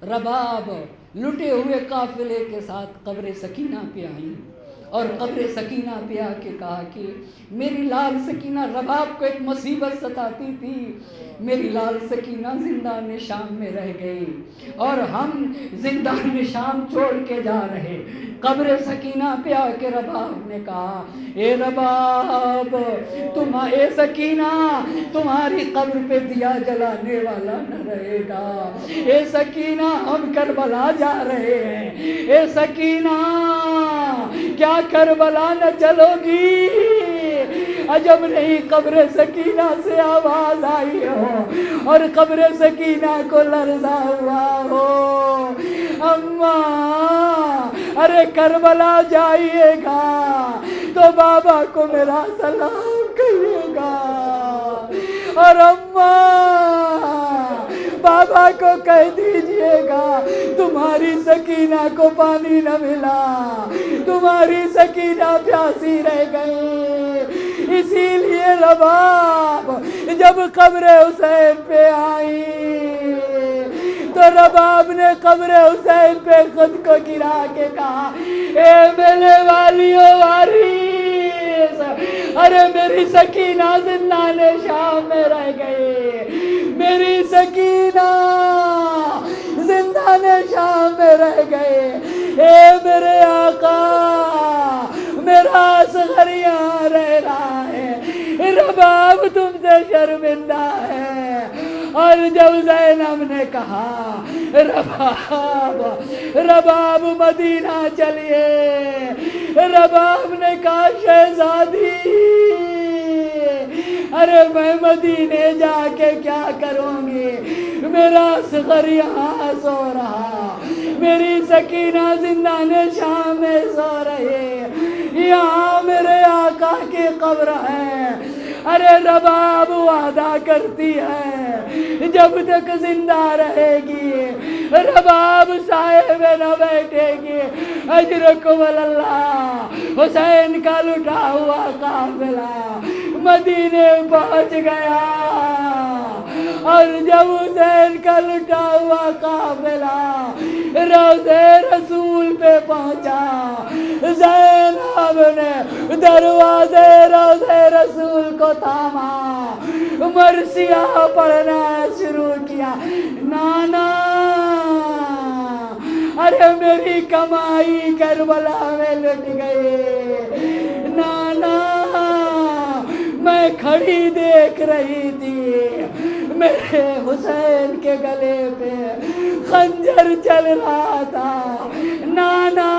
رباب لٹے ہوئے قافلے کے ساتھ قبر سکینہ پہ آئیں اور قبر سکینہ پہ آ کے کہا کہ میری لال سکینہ، رباب کو ایک مصیبت ستاتی تھی، میری لال سکینہ زندان شام میں رہ گئی اور ہم زندان شام چھوڑ کے جا رہے۔ قبر سکینہ پہ آ کے رباب نے کہا اے رباب اے سکینہ تمہاری قبر پہ دیا جلانے والا نہ رہے گا، اے سکینہ ہم کربلا جا رہے ہیں، اے سکینہ کیا کربلا نہ چلو گی؟ عجب نہیں قبر سکینہ سے آواز آئی ہو اور قبر سکینہ کو لرزا ہوا ہو، اماں ارے کربلا جائیے گا تو بابا کو میرا سلام کہیے گا، اور اماں بابا کو کہہ دیجئے گا تمہاری سکینہ کو پانی نہ ملا، تمہاری سکینہ پیاسی رہ گئی۔ اسی لیے رباب جب قبر حسین پہ آئی تو رباب نے قبر حسین پہ خود کو گرا کے کہا اے میرے والیوں وارث، ارے میری سکینہ زندان شام میں رہ گئی، میری سکینہ زندان شام میں رہ گئے، اے میرے آقا میرا اصغر یہاں رہ رہا ہے، رباب تم سے شرمندہ ہے۔ اور جب زینب نے کہا رباب مدینہ چلیے، رباب نے کہا شہزادی ارے میں مدینے جا کے کیا کروں گی، میرا اصغر یہاں سو رہا، میری سکینہ زندان شام میں سو رہی، یہاں میرے آقا کی قبر ہے۔ ارے رباب وعدہ کرتی ہے جب تک زندہ رہے گی رباب سائے میں نہ بیٹھے گی، اجرکم اللہ۔ حسین کا لٹا ہوا قافلہ مدینے پہنچ گیا، اور جب حسین کا لٹا ہوا قافلہ روضے رسول پہ پہنچا، زینب نے دروازے روضے رسول کو تھاما، مرثیہ پڑھنا شروع کیا، نانا ارے میری کمائی کربلا میں لٹ گئی، نانا میں کھڑی دیکھ رہی تھی میرے حسین کے گلے پہ خنجر چل رہا تھا، نانا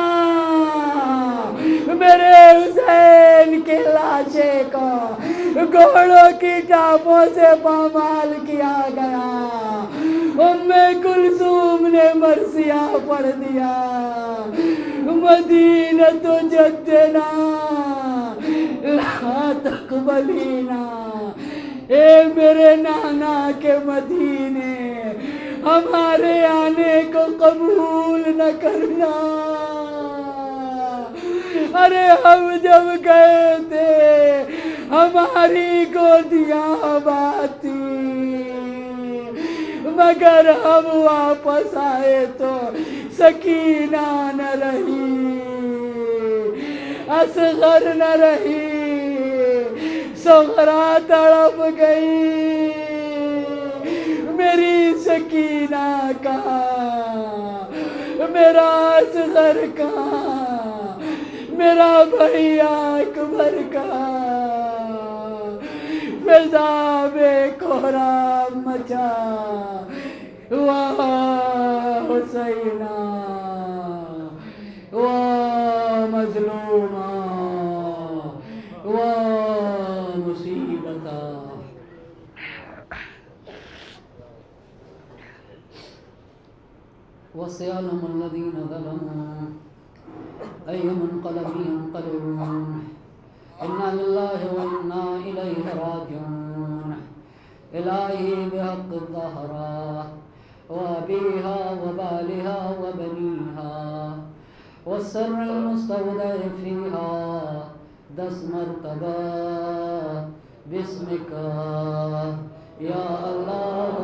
میرے حسین کے لاشے کو گھوڑوں کی ٹاپوں سے پامال کیا گیا، ام کلثوم نے مرثیہ پڑھ دیا، مدینہ جدنا لا تقبلینا، اے میرے نانا کے مدینے ہمارے آنے کو قبول نہ کرنا۔ ارے ہم جب گئے تھے ہماری گودیاں آباد تھی، مگر ہم واپس آئے تو سکینہ نہ رہی، اصغر نہ رہی، سغرا تڑپ گئی، میری سکینہ کہاں، میرا اصغر کہاں، میرا بھیا اکبر کہاں؟ فضا میں کوہرام مچا، واہ حسینہ واہ مظلومہ واہ مصیبتہ۔ وَسَيَعْلَمُ الَّذِينَ ظَلَمُوا أَيَّ مُنقَلَبٍ يَنقَلِبُونَ إِنَّا لِلَّهِ وَإِنَّا إِلَيْهِ رَاجِعُونَ۔ إِلَٰهِ بِحَقِّ الزَّهْرَاءِ وَأَبِيهَا وَبَالِهَا وَبَنِيهَا وَالسِّرِّ الْمُسْتَوْدَعِ فِيهَا دَسْ مَرْتَبَةٍ بِاسْمِكَ يَا اللَّهُ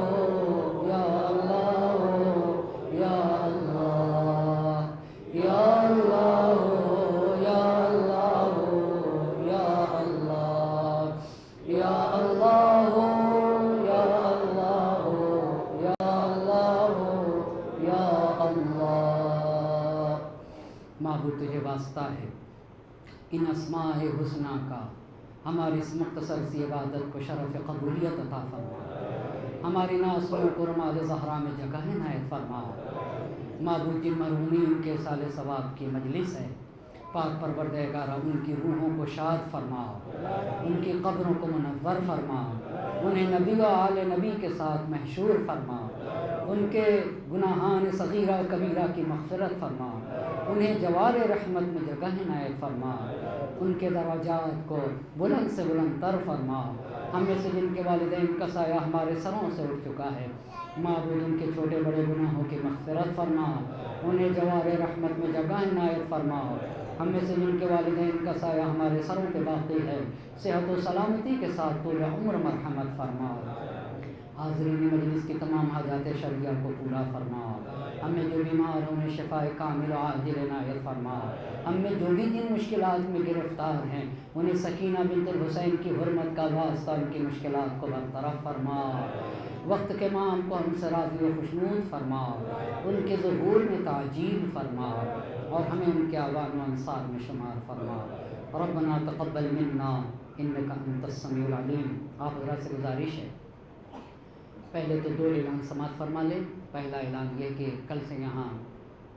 يَا اللَّهُ يَا اللَّهُ يَا اللَّهُ يَا اللَّهُ تجھے واسطہ ہے ان اسماء حسنہ کا ہماری اس مختصر سی عبادت کو شرف قبولیت عطا فرما، ہماری ناسوں کو رمال زہرا میں جگہ عنایت فرما۔ معبود جن مرحومین کے سال ثواب کی مجلس ہے، پاک پروردگارہ ان کی روحوں کو شاد فرما، ان کی قبروں کو منور فرما، انہیں نبی و آل نبی کے ساتھ محشور فرما، ان کے گناہان صغیرہ و کبیرہ کی مغفرت فرما، انہیں جوار رحمت میں جگہ عنایت فرما، ان کے درجات کو بلند سے بلند تر فرما۔ ہم میں سے جن کے والدین کا سایہ ہمارے سروں سے اٹھ چکا ہے، معبود ان کے چھوٹے بڑے گناہوں کی مغفرت فرما، انہیں جوار رحمت میں جگہ عنایت فرما۔ ہم میں سے جن کے والدین کا سایہ ہمارے سروں پہ باقی ہے، صحت و سلامتی کے ساتھ طول عمر مرحمت فرما۔ حاضرین مجلس کی تمام حاجات شرعیہ کو پورا فرما، ہمیں جو بیمار ہیں انہیں شفاء کامل و عاجل عنایت فرما، ہم میں جو بھی جن مشکلات میں گرفتار ہیں انہیں سکینہ بنت الحسین کی حرمت کا واسطہ ان کی مشکلات کو برطرف فرما، وقت کے امام کو ہم سے راضی و خوشنود فرما، ان کے ظہور میں تعجیل فرما اور ہمیں ان کے اعوان و انصار میں شمار فرما۔ ربنا تقبل منا انک انت السمیع العلیم۔ آپ حضرات سے گزارش ہے پہلے تو 2 اعلان سماعت فرما لیں۔ پہلا اعلان یہ کہ کل سے یہاں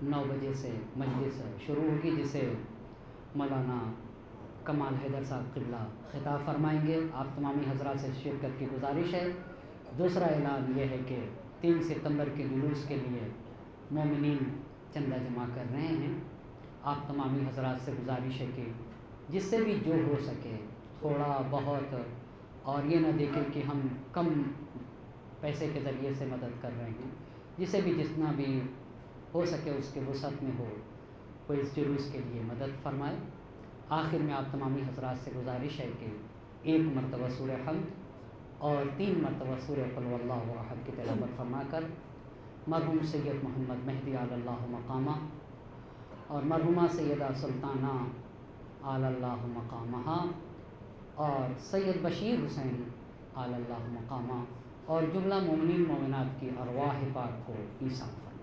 9 بجے سے مجلس شروع ہوگی، جسے مولانا کمال حیدر صاحب قبلہ خطاب فرمائیں گے۔ آپ تمامی حضرات سے شرکت کی گزارش ہے۔ دوسرا اعلان یہ ہے کہ 3 ستمبر کے جلوس کے لیے مومنین چندہ جمع کر رہے ہیں۔ آپ تمامی حضرات سے گزارش ہے کہ جس سے بھی جو ہو سکے تھوڑا بہت، اور یہ نہ دیکھیں کہ ہم کم پیسے کے ذریعے سے مدد کر رہے ہیں، جسے بھی جتنا بھی ہو سکے اس کے وسعت میں ہو کوئی اس جلوس کے لیے مدد فرمائے۔ آخر میں آپ تمامی حضرات سے گزارش ہے کہ 1 مرتبہ سورہ حمد اور 3 مرتبہ سورہ قل هو اللہ احد کی تلاوت فرما کر مرحوم سید محمد مہدی علی اللہ مقامہ اور مرحومہ سیدہ سلطانہ علی اللہ مقامہ اور سید بشیر حسین علی اللہ مقامہ اور جملہ مومنین مومنات کی ارواح پاک کو عیسیٰ فرمائے۔